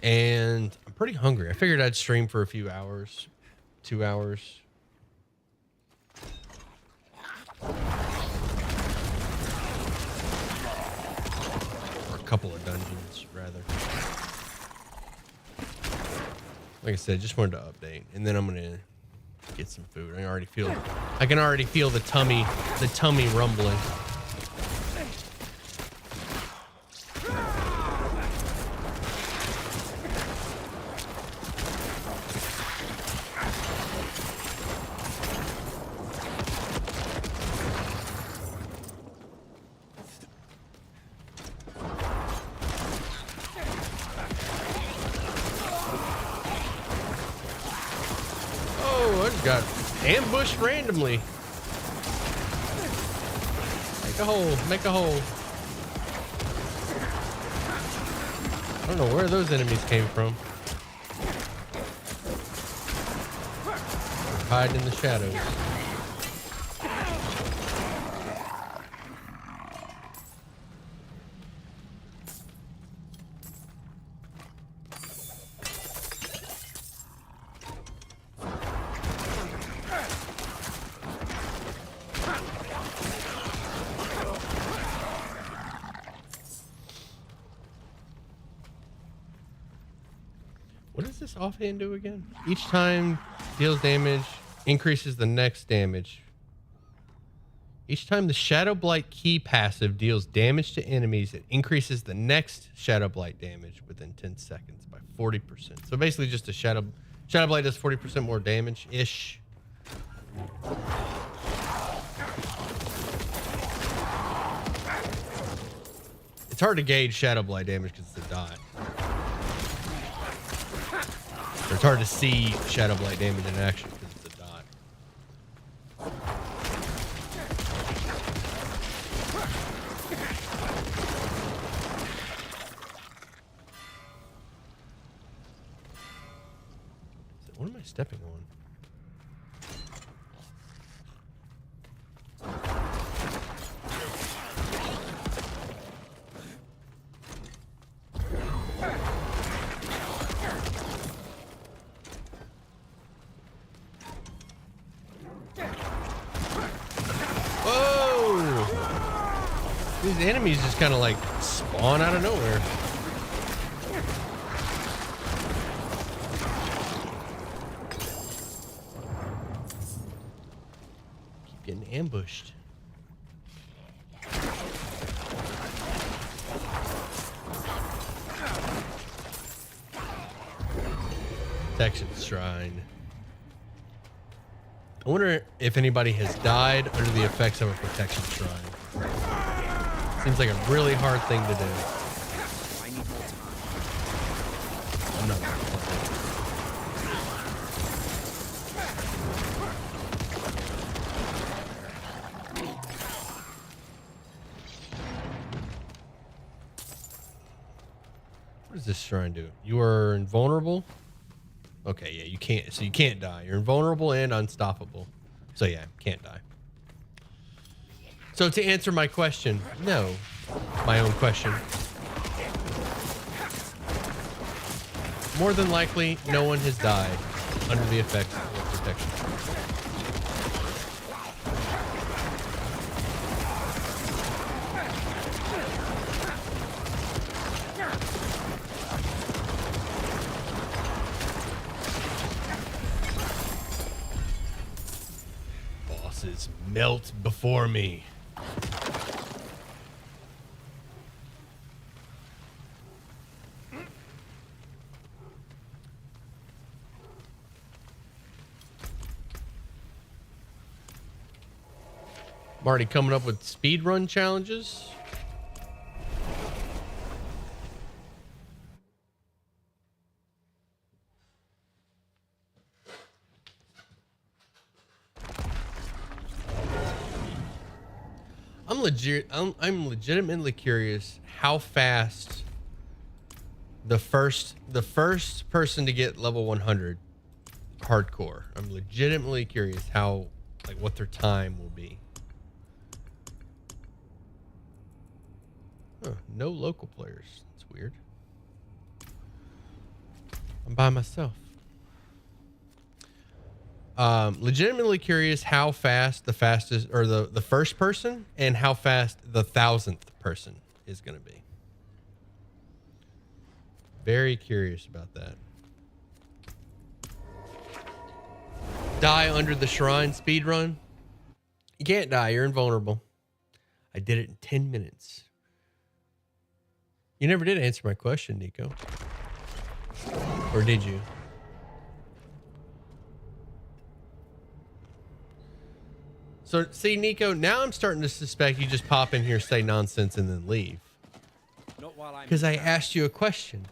And I'm pretty hungry. I figured I'd stream for a few hours, 2 hours. Or a couple of dungeons, rather. Like I said, just wanted to update, and then I'm gonna get some food. I can already feel the tummy rumbling. got ambushed randomly. Make a hole. Make a hole. I don't know where those enemies came from. Hide in the shadows. What does this offhand do again? Each time deals damage, increases the next damage. Each time the Shadow Blight key passive deals damage to enemies, it increases the next Shadow Blight damage within 10 seconds by 40%. So basically just a Shadow Blight does 40% more damage-ish. It's hard to gauge Shadow Blight damage because it's a dot. Or it's hard to see Shadow Blight damage in action because it's a dot. What am I stepping on? These enemies just kind of like spawn out of nowhere. Keep getting ambushed. Protection Shrine. I wonder if anybody has died under the effects of a protection shrine. Seems like a really hard thing to do. I need more time. I'm not gonna What does this shrine do? You are invulnerable? Okay, yeah, you can't. So you can't die. You're invulnerable and unstoppable. So yeah, can't die. So to answer my question, no. My own question. More than likely, no one has died under the effects of protection. Bosses melt before me. I'm already coming up with speedrun challenges. I'm legitimately curious how fast the first person to get level 100 hardcore. I'm legitimately curious how, like, what their time will be. Huh, no local players. That's weird. I'm by myself. Legitimately curious how fast the fastest, or the first person, and how fast the 1000th person is going to be. Very curious about that. Die under the shrine speedrun. You can't die. You're invulnerable. I did it in 10 minutes. You never did answer my question, Nico. Or did you? So, see, Nico, now I'm starting to suspect you just pop in here, say nonsense, and then leave. Not while I'm Because I asked you a question.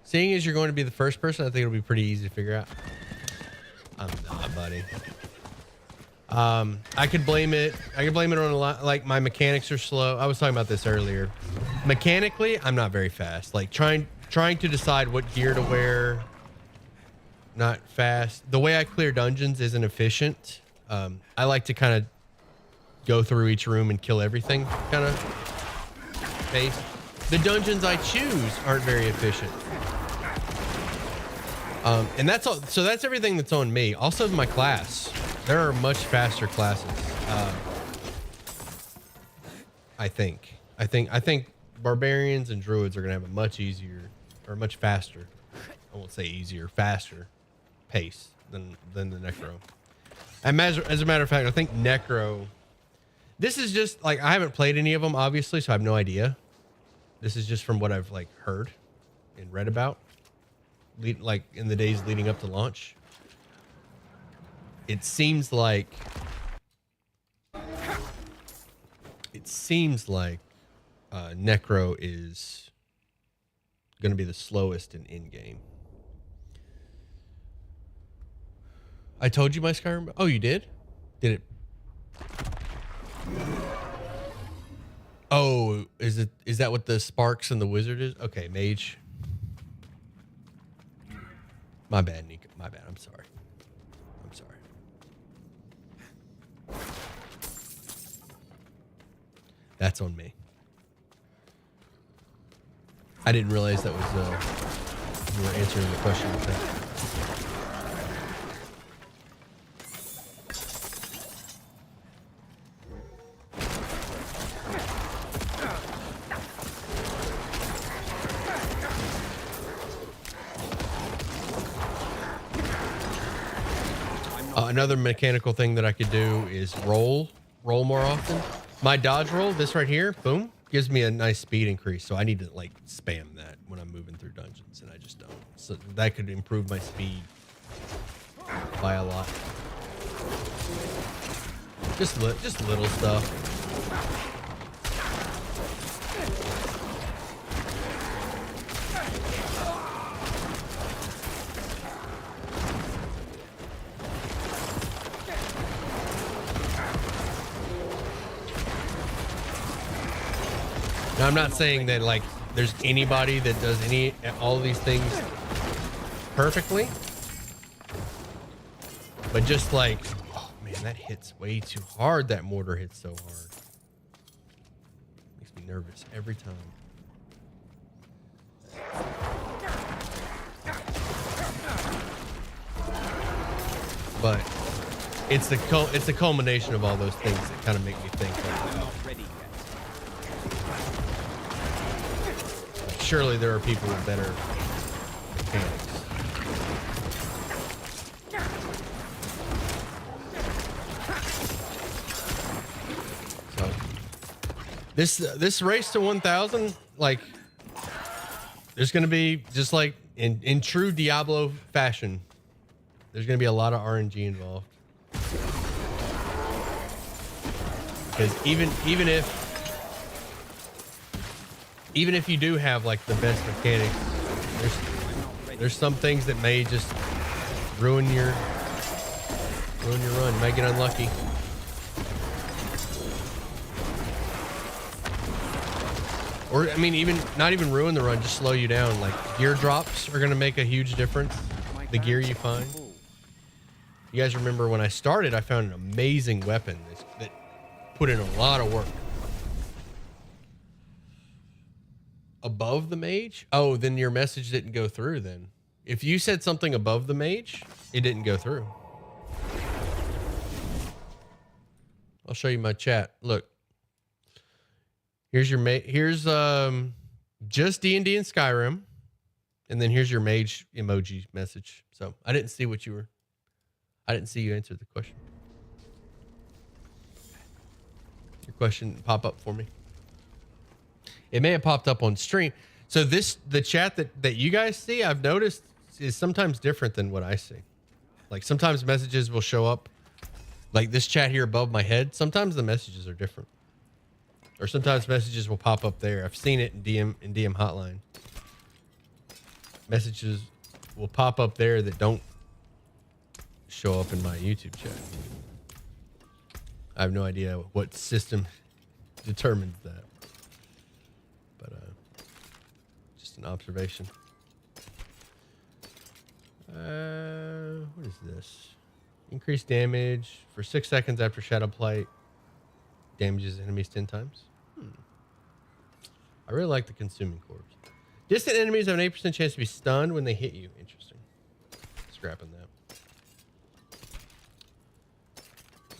Seeing as you're going to be the first person, I think it'll be pretty easy to figure out. I'm not, buddy. I could blame it on a lot, like my mechanics are slow. I was talking about this earlier. Mechanically, I'm not very fast. Like trying to decide what gear to wear, not fast. The way I clear dungeons isn't efficient. I like to kind of go through each room and kill everything kind of pace. The dungeons I choose aren't very efficient. And that's all. So that's everything that's on me. Also my class. There are much faster classes. I think barbarians and druids are gonna have a much easier or much faster. I won't say easier, faster pace than the Necro. As a matter of fact, I think Necro. This is just like I haven't played any of them, obviously, so I have no idea. This is just from what I've like heard and read about, like in the days leading up to launch. It seems like Necro is going to be the slowest in Endgame. I told you my Skyrim. Oh, you did? Did it? Oh, is that what the sparks and the wizard is? Okay, mage. My bad, Nico. My bad. I'm sorry. That's on me. I didn't realize that was you were answering the question with that. Another mechanical thing that I could do is roll more often. My dodge roll, this right here, boom, gives me a nice speed increase. So I need to like spam that when I'm moving through dungeons, and I just don't. So that could improve my speed by a lot. Just little stuff. Now, I'm not saying that like there's anybody that does all of these things perfectly, but just like, oh man, that hits way too hard. That mortar hits so hard. Makes me nervous every time. But it's the culmination of all those things that kind of make me think like, wow. Surely there are people with better mechanics. So this race to 1,000, like, there's gonna be just like in true Diablo fashion. There's gonna be a lot of RNG involved. Because even if you do have like the best mechanics, there's some things that may just ruin your run, make it unlucky. Or I mean, not even ruin the run, just slow you down. Like gear drops are gonna make a huge difference. The gear you find. You guys remember when I started, I found an amazing weapon that put in a lot of work. Above the mage? Oh, then your message didn't go through then. If you said something above the mage, it didn't go through. I'll show you my chat. Look. Here's your here's just D&D and Skyrim. And then here's your mage emoji message. So I didn't see you answer the question. Your question pop up for me. It may have popped up on stream. So the chat that you guys see, I've noticed is sometimes different than what I see. Like sometimes messages will show up like this chat here above my head. Sometimes the messages are different. Or sometimes messages will pop up there. I've seen it in DM hotline. Messages will pop up there that don't show up in my YouTube chat. I have no idea what system determines that, but just an observation. What is this? Increased damage for 6 seconds after Shadow Plight. Damages enemies 10 times. I really like the Consuming Corpse. Distant enemies have an 8% chance to be stunned when they hit you. Interesting. Scrapping that.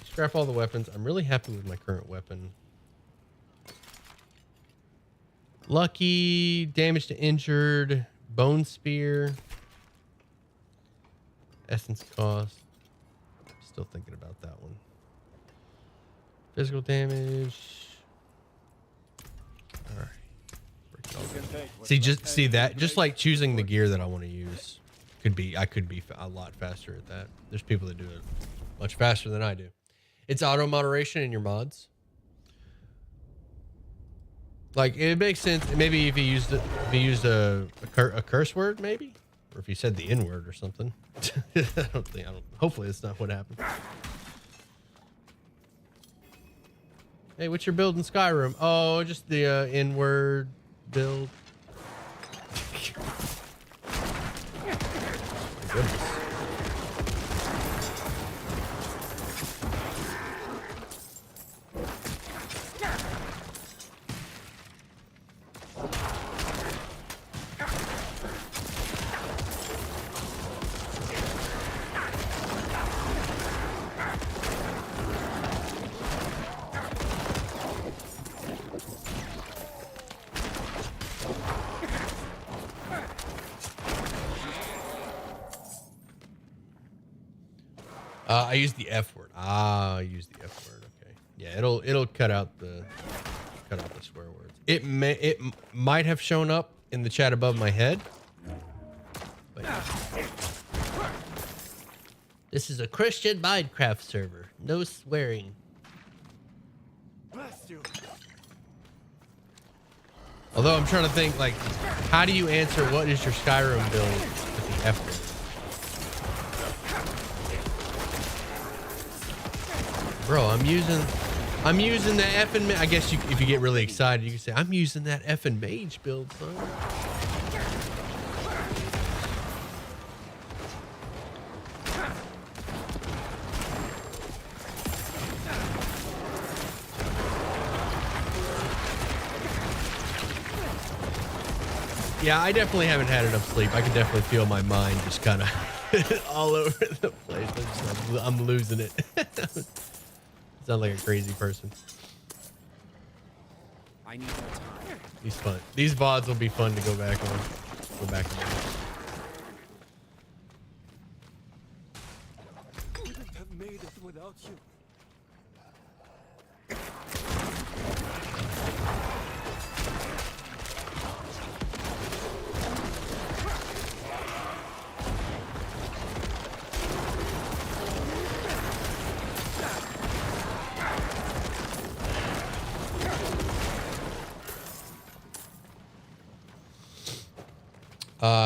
Scrap all the weapons. I'm really happy with my current weapon. Lucky. Damage to injured. Bone Spear. Essence cost. Still thinking about that one. Physical damage. All right. See that. Just like choosing the gear that I want to use. I could be a lot faster at that. There's people that do it much faster than I do. It's auto moderation in your mods. Like it makes sense. Maybe if you used a curse word, maybe, or if you said the N word or something. I don't. Hopefully, that's not what happened. Hey, what's your build in Skyrim? Oh, just the N word build. My goodness. I use the F word. I use the F word. Okay. Yeah, it'll cut out the swear words. It might have shown up in the chat above my head. But yeah. This is a Christian Minecraft server. No swearing. Bless you. Although I'm trying to think, like, how do you answer what is your Skyrim build with the F word? Bro, I'm using the effing. I guess if you get really excited, you can say I'm using that effing mage build, son. Yeah, I definitely haven't had enough sleep. I can definitely feel my mind just kind of all over the place. I'm losing it. Sound like a crazy person. I need more time. These VODs will be fun to go back on. Go back and Couldn't have made it without you.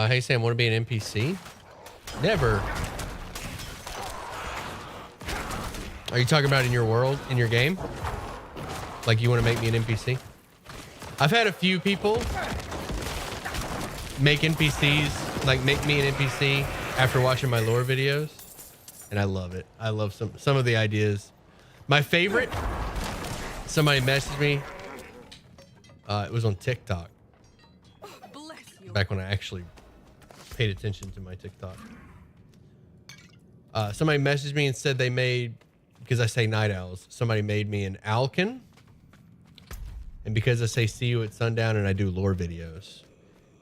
Hey Sam, want to be an NPC? Never. Are you talking about in your world, in your game? Like you want to make me an NPC? I've had a few people make NPCs, like make me an NPC after watching my lore videos, and I love it. I love some of the ideas. My favorite, somebody messaged me. It was on TikTok. Back when I actually paid attention to my TikTok. Somebody messaged me and said they made, because I say night owls, somebody made me an Alkin. And because I say see you at sundown and I do lore videos,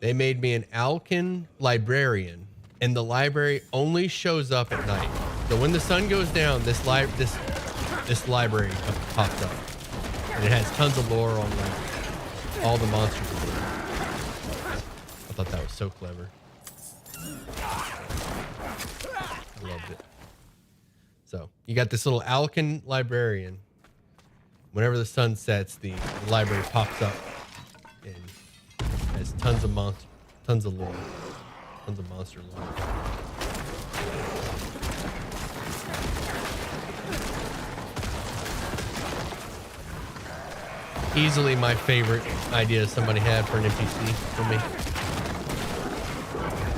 they made me an Alkin librarian. And the library only shows up at night. So when the sun goes down, this library pops up. And it has tons of lore on like all the monsters. I thought that was so clever. I loved it. So you got this little Alkin librarian. Whenever the sun sets, the library pops up and has tons of lore, tons of monster lore. Easily my favorite idea somebody had for an NPC for me.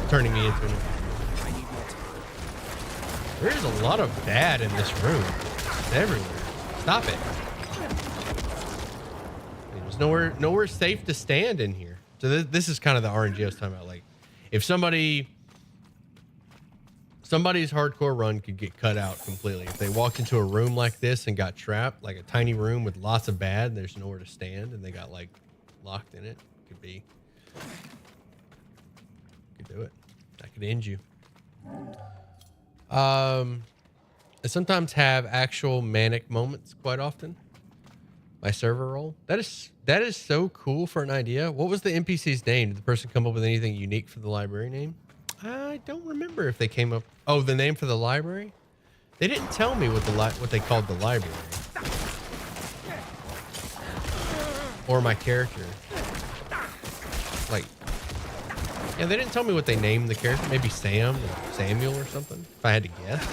Turning me into an NPC. I need more time. There's a lot of bad in this room. It's everywhere. Stop it. There's nowhere safe to stand in here. So this is kind of the RNG I was talking about. Like, if somebody's hardcore run could get cut out completely. If they walked into a room like this and got trapped, like a tiny room with lots of bad, and there's nowhere to stand, and they got like locked in it, could do it. That could end you. I sometimes have actual manic moments quite often. My server role. That is so cool for an idea. What was the NPC's name? Did the person come up with anything unique for the library name? I don't remember if they came up. Oh, the name for the library? They didn't tell me what they called the library. Or my character. Like, yeah, they didn't tell me what they named the character. Maybe Sam or Samuel or something, if I had to guess.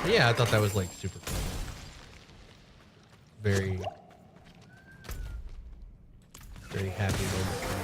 But yeah, I thought that was like super cool. Very happy moment for me.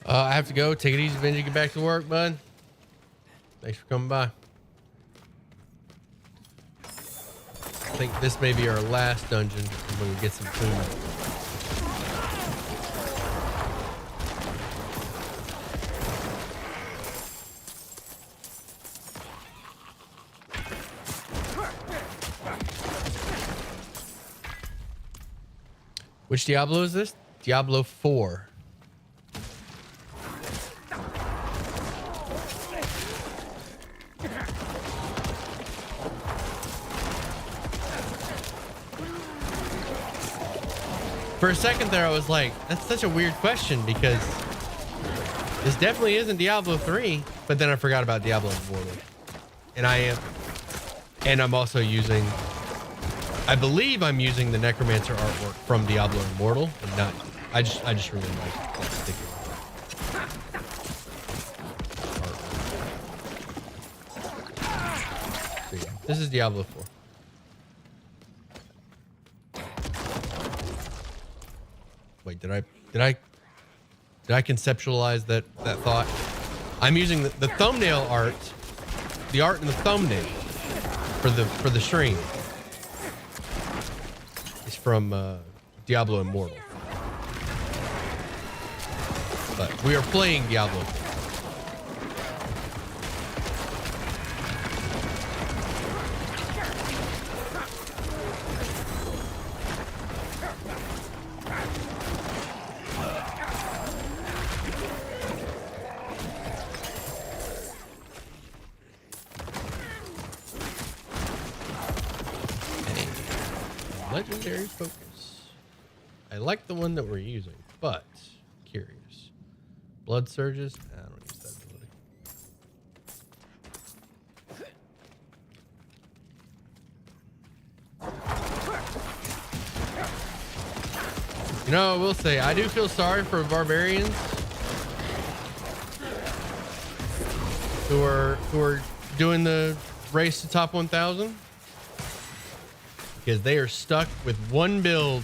I have to go. Take it easy, Benji. Get back to work, bud. Thanks for coming by. I think this may be our last dungeon when we get some food. Which Diablo is this? Diablo 4. For a second there, I was like, that's such a weird question because this definitely isn't Diablo 3, but then I forgot about Diablo Immortal. And I'm also using, I believe I'm using the Necromancer artwork from Diablo Immortal and not, I just really like that particular artwork. So yeah, this is Diablo 4. Wait, did I conceptualize that thought? I'm using the thumbnail art, the art in the thumbnail for the stream. It's from Diablo Immortal, but we are playing Diablo. Legendary focus. I like the one that we're using, but curious. Blood surges. I don't use that ability. You know, I will say I do feel sorry for barbarians who are doing the race to top 1,000. Because they are stuck with one build.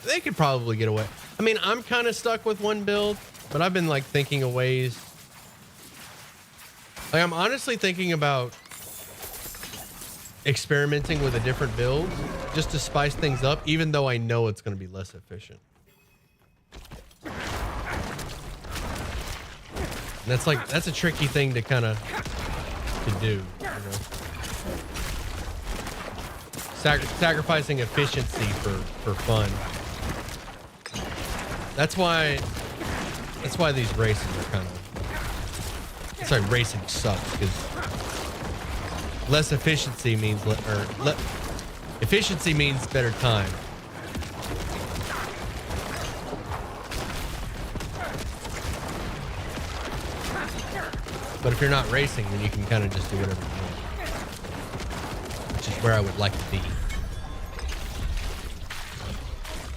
They could probably get away. I mean, I'm kind of stuck with one build, but I've been like thinking of ways. Like, I'm honestly thinking about experimenting with a different build just to spice things up, even though I know it's going to be less efficient. And that's a tricky thing to kind of do, you know? sacrificing efficiency for fun. That's why these races are kind of. It's like racing sucks because less efficiency means efficiency means better time. But if you're not racing, then you can kind of just do whatever you want, which is where I would like to be.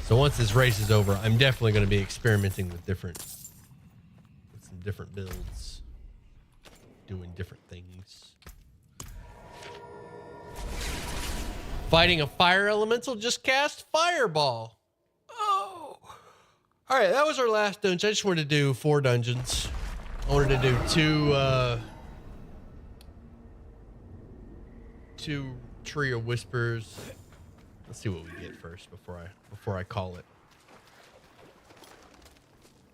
So once this race is over, I'm definitely going to be experimenting with some different builds, doing different things. Fighting a fire elemental, just cast fireball. Oh, all right, that was our last dungeon. I just wanted to do 4 dungeons. I wanted to do two Tree of Whispers. Let's see what we get first before I call it.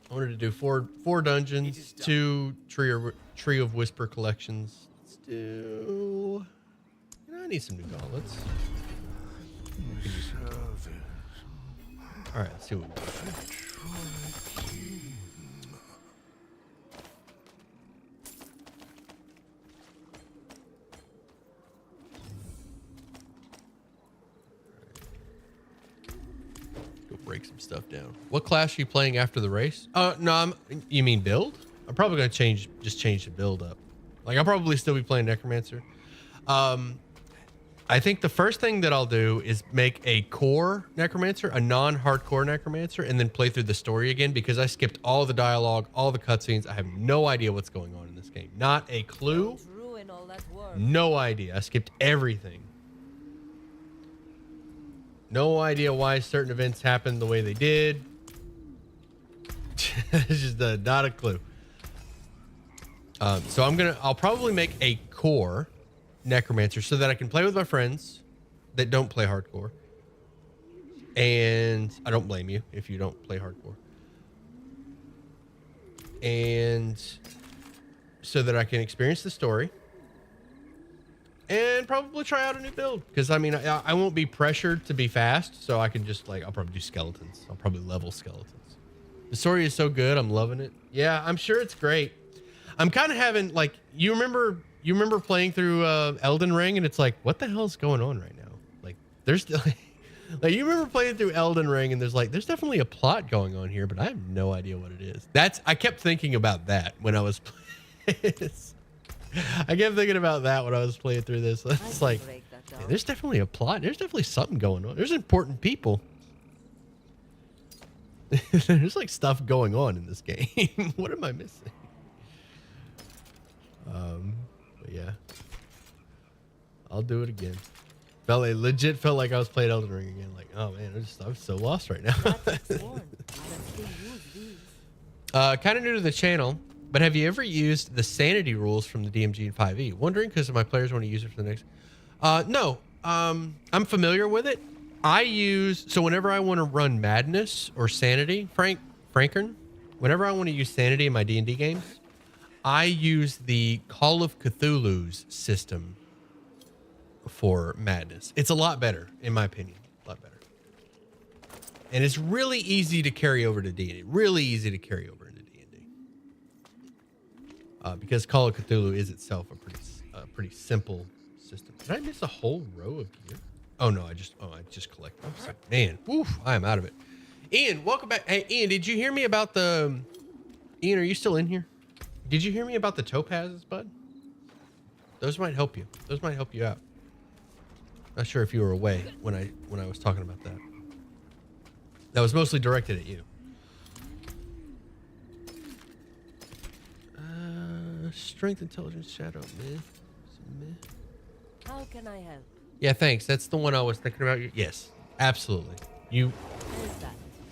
I wanted to do four dungeons, 2 Tree of Whisper collections. Let's do. I need some new gauntlets. All right, let's see what we got. Break some stuff down. What class are you playing after the race? No, you mean build? I'm probably gonna change the build up. Like I'll probably still be playing Necromancer. I think the first thing that I'll do is make a core Necromancer, a non-hardcore Necromancer, and then play through the story again because I skipped all the dialogue, all the cutscenes. I have no idea what's going on in this game. Not a clue. No idea. I skipped everything. No idea why certain events happened the way they did. It's just not a clue. So I'll probably make a core Necromancer so that I can play with my friends that don't play hardcore. And I don't blame you if you don't play hardcore. And so that I can experience the story. And probably try out a new build. Because, I mean, I won't be pressured to be fast. So I can just, like, I'll probably do skeletons. I'll probably level skeletons. The story is so good. I'm loving it. Yeah, I'm sure it's great. I'm kind of having, like, you remember playing through Elden Ring? And it's like, what the hell is going on right now? Like, there's... Like, you remember playing through Elden Ring and there's definitely a plot going on here. But I have no idea what it is. I kept thinking about that when I was playing this. I kept thinking about that when I was playing through this. It's like, yeah, there's definitely a plot. There's definitely something going on. There's important people. There's like stuff going on in this game. What am I missing? But yeah, I'll do it again. It legit felt like I was playing Elden Ring again. Like, oh man, I'm so lost right now. Kind of new to the channel. But have you ever used the sanity rules from the DMG and 5e? Wondering because my players want to use it for the next. No. I'm familiar with it. So whenever I want to run madness or sanity, Frankern, whenever I want to use sanity in my D&D games, I use the Call of Cthulhu's system for madness. It's a lot better, in my opinion. A lot better. And it's really easy to carry over to D&D. Really easy to carry over. Because Call of Cthulhu is itself a pretty simple system. Did I miss a whole row of gear? Oh no, I just collected. I'm sorry. Man, woof, I am out of it. Ian, welcome back. Hey, Ian, did you hear me about Ian, are you still in here? Did you hear me about the topazes, bud? Those might help you. Those might help you out. Not sure if you were away when I was talking about that. That was mostly directed at you. Strength, intelligence, shadow, meh. How can I help? Yeah, thanks. That's the one I was thinking about. Yes, absolutely.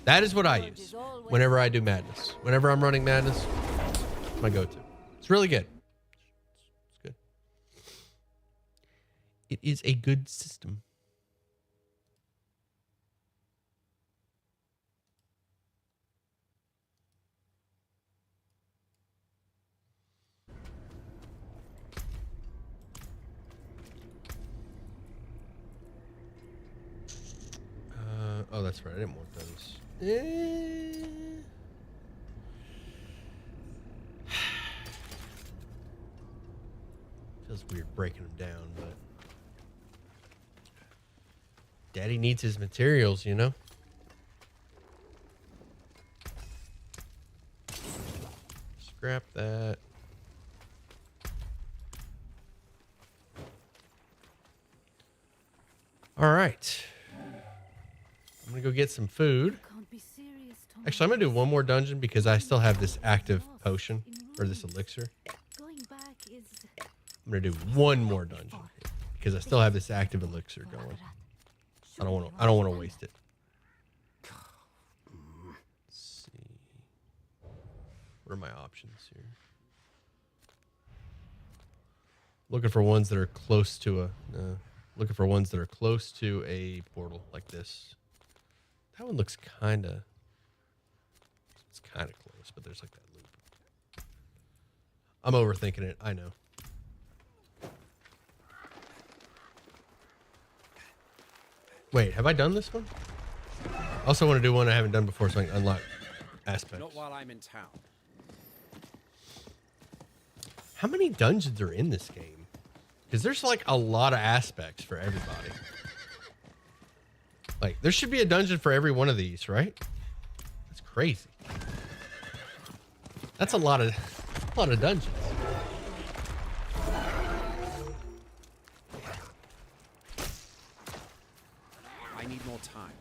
That is what I use whenever I do madness. Whenever I'm running madness, it's my go-to. It's really good. It's good. It is a good system. Oh, that's right. I didn't want those. Eh. Feels weird breaking them down, but Daddy needs his materials, you know? Scrap that. All right. I'm going to go get some food. Can't be serious, Tom. Actually, I'm going to do one more dungeon because I still have this active potion or this elixir. Going back is I'm going to do one more dungeon because I still have this active elixir going. I don't want to waste it. Let's see. What are my options here? Looking for ones that are close to a portal like this. That one looks it's kind of close, but there's like that loop. I'm overthinking it. I know. Wait, have I done this one? I also want to do one I haven't done before so I can unlock aspects. Not while I'm in town. How many dungeons are in this game? Because there's like a lot of aspects for everybody. Like, there should be a dungeon for every one of these, right? That's crazy. That's a lot of dungeons. I need more time.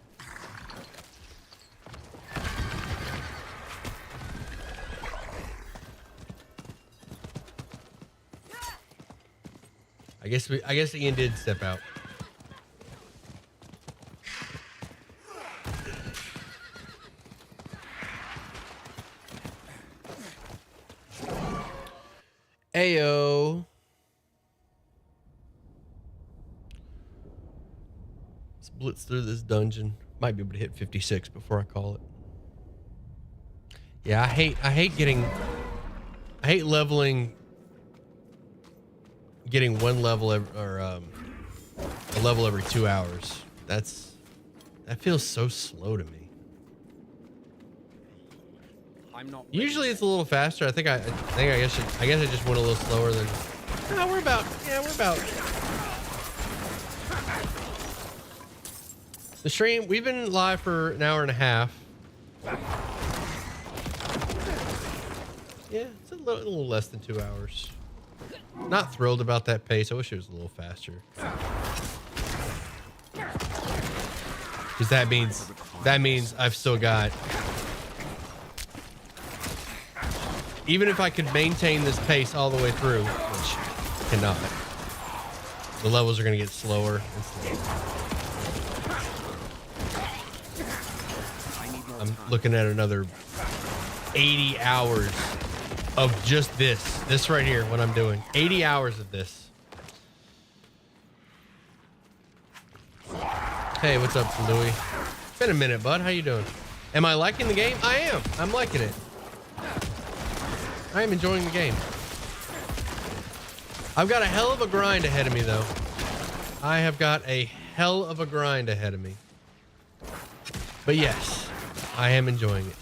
I guess Ian did step out. Ayo. Let's blitz through this dungeon. Might be able to hit 56 before I call it. Yeah, I hate leveling, getting one level a level every 2 hours. That feels so slow to me. I'm not. Usually it's a little faster. I guess I just went a little slower than. No, we're about. The stream. We've been live for an hour and a half. Yeah, it's a little less than 2 hours. Not thrilled about that pace. I wish it was a little faster. Because that means I've still got. Even if I could maintain this pace all the way through, which I cannot, the levels are going to get slower and slower. I'm looking at another 80 hours of just this right here, what I'm doing. 80 hours of this. Hey, what's up, Louie? It's been a minute, bud. How you doing? Am I liking the game? I am. I'm liking it. I am enjoying the game. I've got a hell of a grind ahead of me, though. I have got a hell of a grind ahead of me. But yes, I am enjoying it.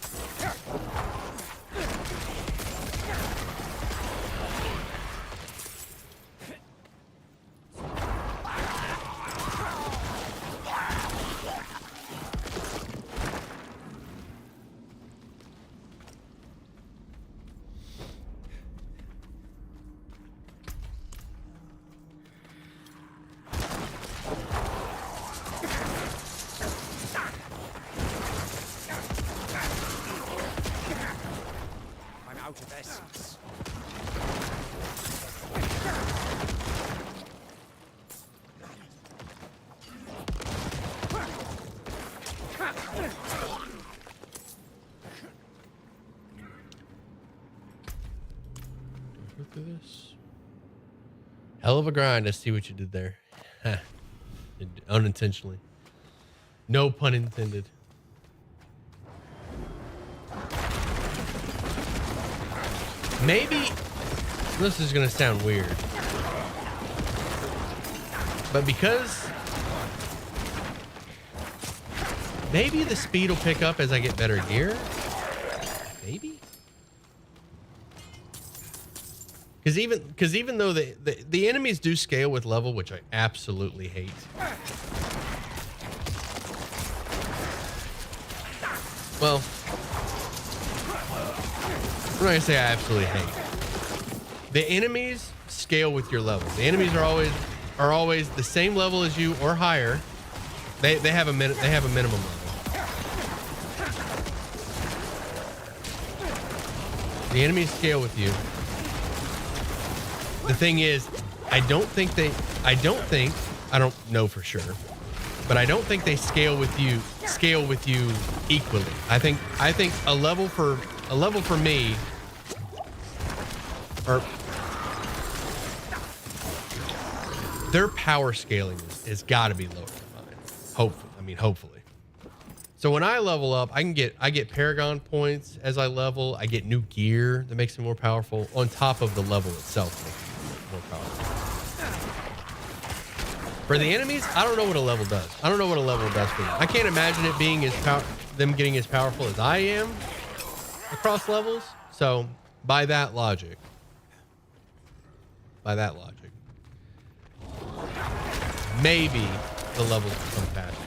Hell of a grind. I see what you did there. Unintentionally. No pun intended. Maybe this is going to sound weird, but because Maybe the speed will pick up as I get better gear. Maybe. Because even though the enemies do scale with level, which I absolutely hate. Well, I'm not gonna say I absolutely hate. The enemies scale with your level. The enemies are always the same level as you or higher. They have a minimum level. The enemies scale with you. The thing is, I don't know for sure, but I don't think they scale with you equally. I think a level for me, or their power scaling has got to be lower than mine. Hopefully. So when I level up, I get Paragon points as I level. I get new gear that makes me more powerful on top of the level itself. More powerful. For the enemies, I don't know what a level does. I don't know what a level does for them. I can't imagine it being them getting as powerful as I am across levels. So by that logic, maybe the levels become faster,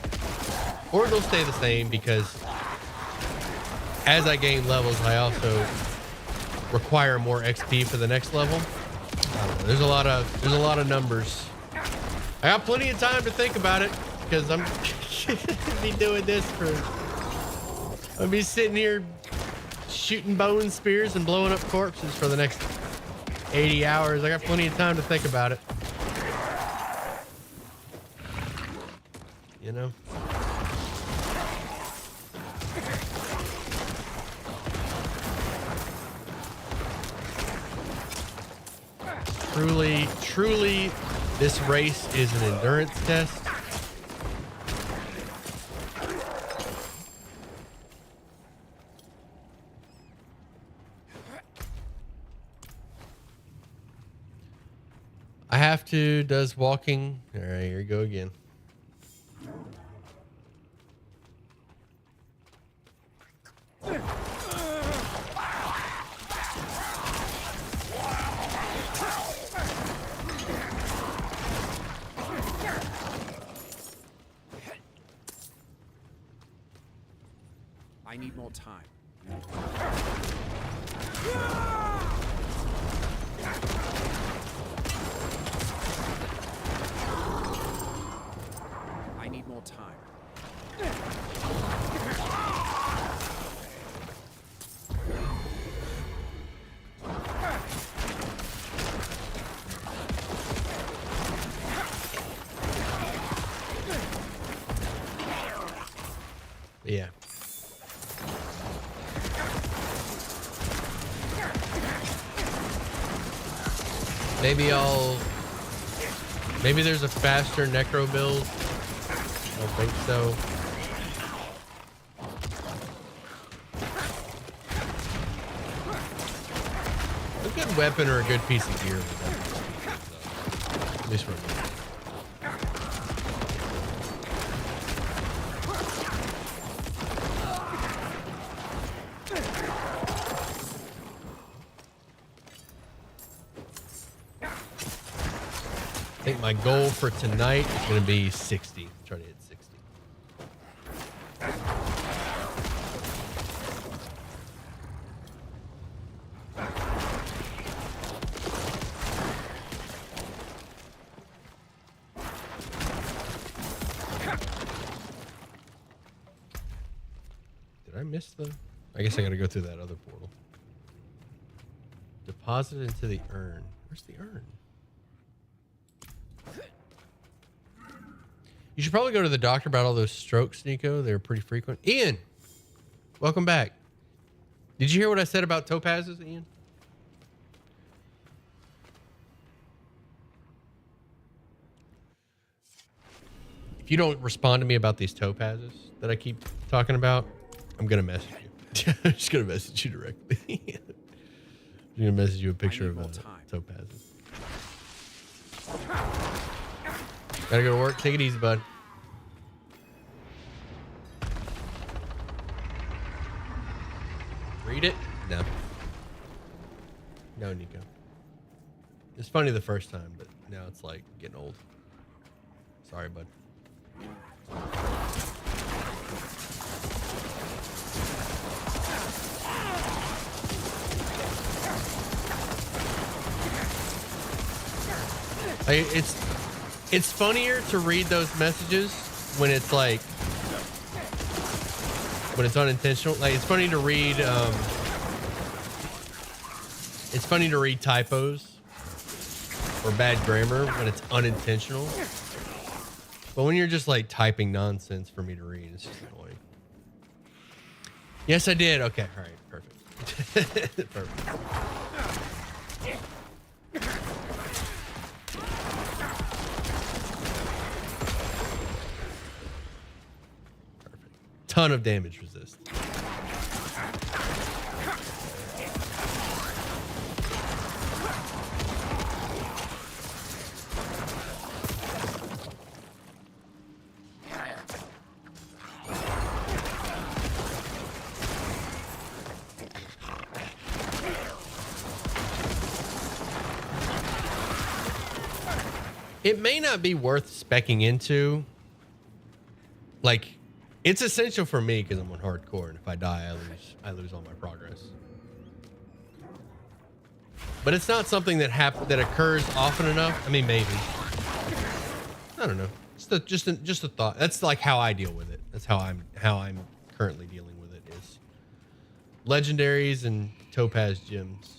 or they'll stay the same, because as I gain levels, I also require more XP for the next level. I don't know, there's a lot of numbers. I got plenty of time to think about it, because I'm gonna be doing this I'll be sitting here shooting bow and spears and blowing up corpses for the next 80 hours. I got plenty of time to think about it. You know? Truly, this race is an endurance test. I have to, does walking. All right, here we go again. I need more time. I need more time. Yeah. Maybe there's a faster Necro build. I don't think so. A good weapon or a good piece of gear. At least for me. I think my goal for tonight is going to be 60. Try to hit 60. Did I miss the... I guess I got to go through that other portal. Deposit into the urn. Where's the urn? You should probably go to the doctor about all those strokes, Nico. They're pretty frequent. Ian, welcome back. Did you hear what I said about topazes, Ian? If you don't respond to me about these topazes that I keep talking about, I'm going to message you. I'm just going to message you directly. I'm going to message you a picture of topazes. Gotta go to work. Take it easy, bud. Read it? No. No, Nico. It's funny the first time, but now it's like getting old. Sorry, bud. Like, it's funnier to read those messages when it's like when it's unintentional. Like it's funny to read typos or bad grammar when it's unintentional. But when you're just like typing nonsense for me to read, it's just annoying. Yes, I did. Okay, all right, perfect. Perfect. Ton of damage resist. It may not be worth speccing into. Like, it's essential for me because I'm on hardcore, and if I die, I lose all my progress. But it's not something that occurs often enough. I mean, maybe. I don't know. Just a thought. That's like how I deal with it. That's how I'm currently dealing with it is legendaries and topaz gems.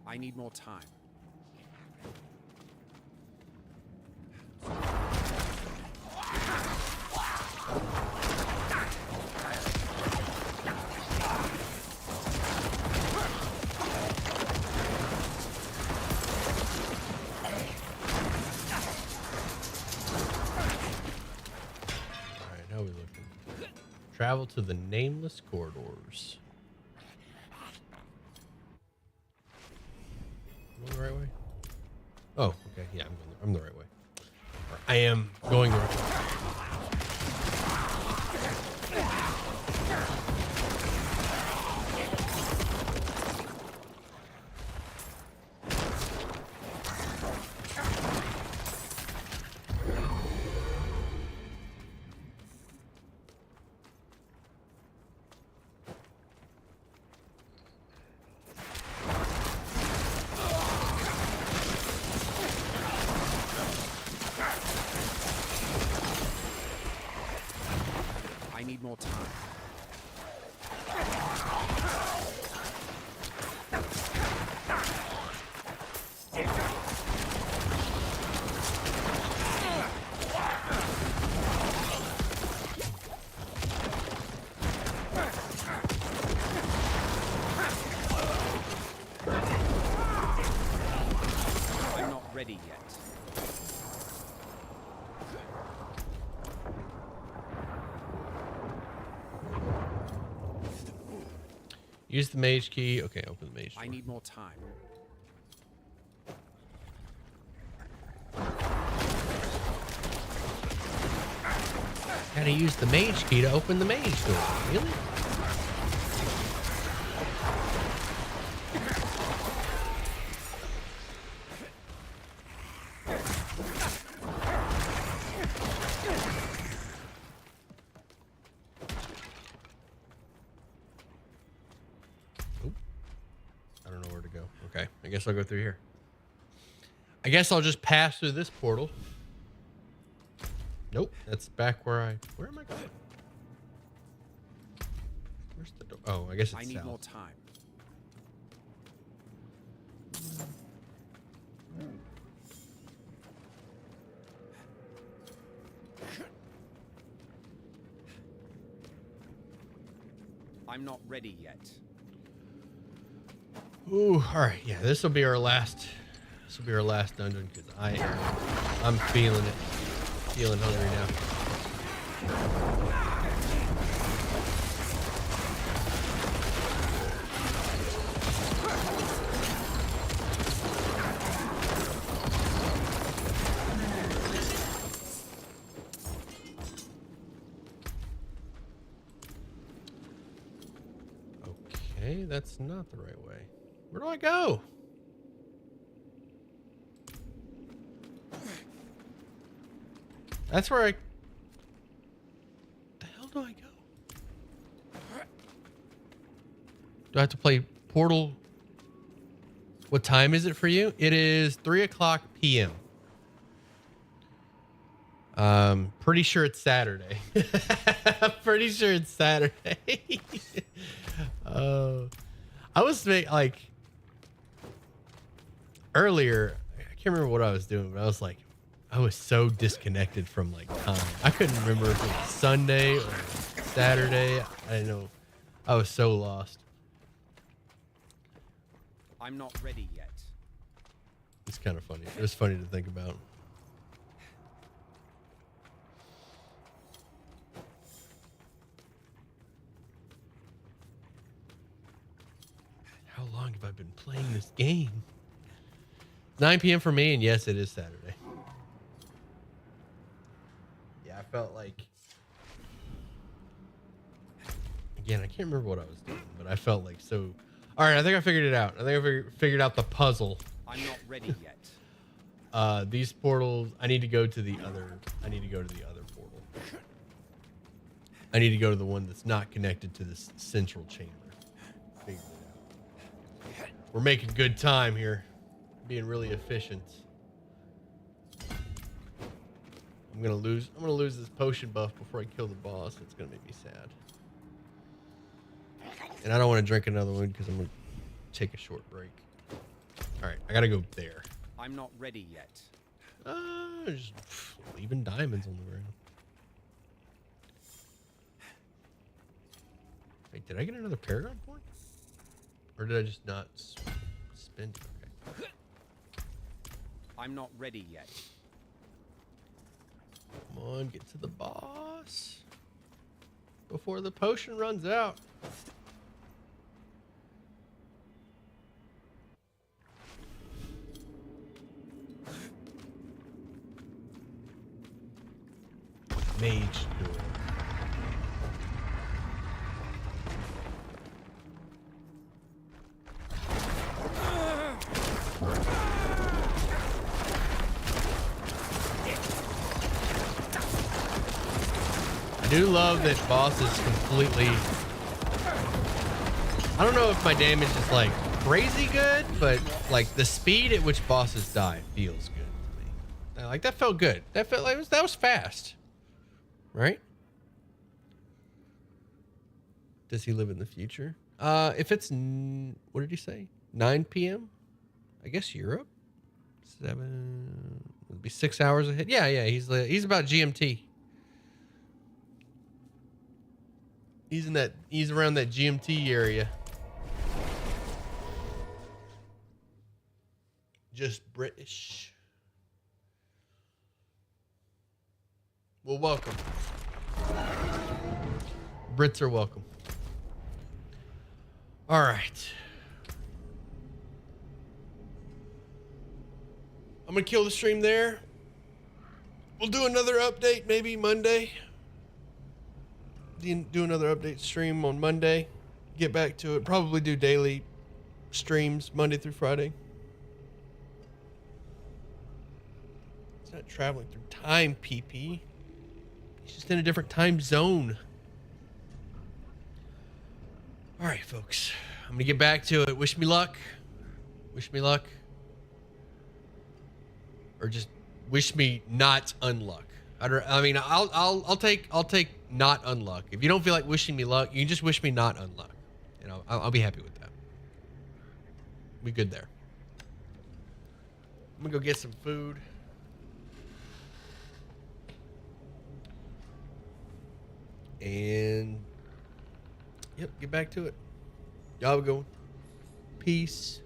I need more time. Alright, how are we looking? Travel to the nameless corridors. The right way? Oh, okay. Yeah, I'm the right way. Or I am going the right way. I need more time. I'm not ready yet. Use the mage key. Okay, open the mage door. I need more time. Gotta use the mage key to open the mage door. Really? Okay, I guess I'll go through here. I guess I'll just pass through this portal. Nope, that's back where am I going? Where's the door? Oh, I guess it's I need south. more time. I'm not ready yet. Ooh, all right. Yeah, this will be our last. This will be our last dungeon because I'm feeling it. Feeling hungry now. Okay, that's not the right way. Where do I go? That's where I... The hell do I go? Do I have to play Portal? What time is it for you? It is 3:00 p.m. Pretty sure it's Saturday. I'm pretty sure it's Saturday. I was like earlier, I can't remember what I was doing, but I was so disconnected from like time. I couldn't remember if it was Sunday or Saturday. I didn't know. I was so lost. I'm not ready yet. It's kind of funny. It was funny to think about. How long have I been playing this game? 9 p.m. for me, and yes, it is Saturday. Yeah, I felt like... Again, I can't remember what I was doing, but I felt like so... All right, I think I figured it out. I think I figured out the puzzle. I'm not ready yet. These portals, I need to go to the other portal. I need to go to the one that's not connected to this central chamber. Figured it out. We're making good time here. Being really efficient. I'm gonna lose this potion buff before I kill the boss. It's gonna make me sad. And I don't want to drink another one because I'm gonna take a short break. Alright, I gotta go there. I'm not ready yet. Just leaving diamonds on the ground. Wait, did I get another Paragon point? Or did I just not spend it? Okay. I'm not ready yet. Come on, get to the boss. Before the potion runs out. Mage door. I do love that boss is completely... I don't know if my damage is like crazy good, but like the speed at which bosses die feels good to me. Like that felt good. That felt like that was fast. Right? Does he live in the future? If it's what did he say? 9 p.m. I guess Europe. 7. It'd be 6 hours ahead. Yeah. He's about GMT. He's around that GMT area. Just British. Well, welcome. Brits are welcome. All right. I'm going to kill the stream there. We'll do another update maybe Monday. Do another update stream on Monday. Get back to it. Probably do daily streams Monday through Friday. It's not traveling through time, PP. He's just in a different time zone. All right, folks. I'm going to get back to it. Wish me luck. Wish me luck. Or just wish me not unluck. I mean, I'll take not unluck. If you don't feel like wishing me luck, you can just wish me not unluck. You know, I'll be happy with that. We good there. I'm gonna go get some food. And yep, get back to it. Y'all have a good one. Peace.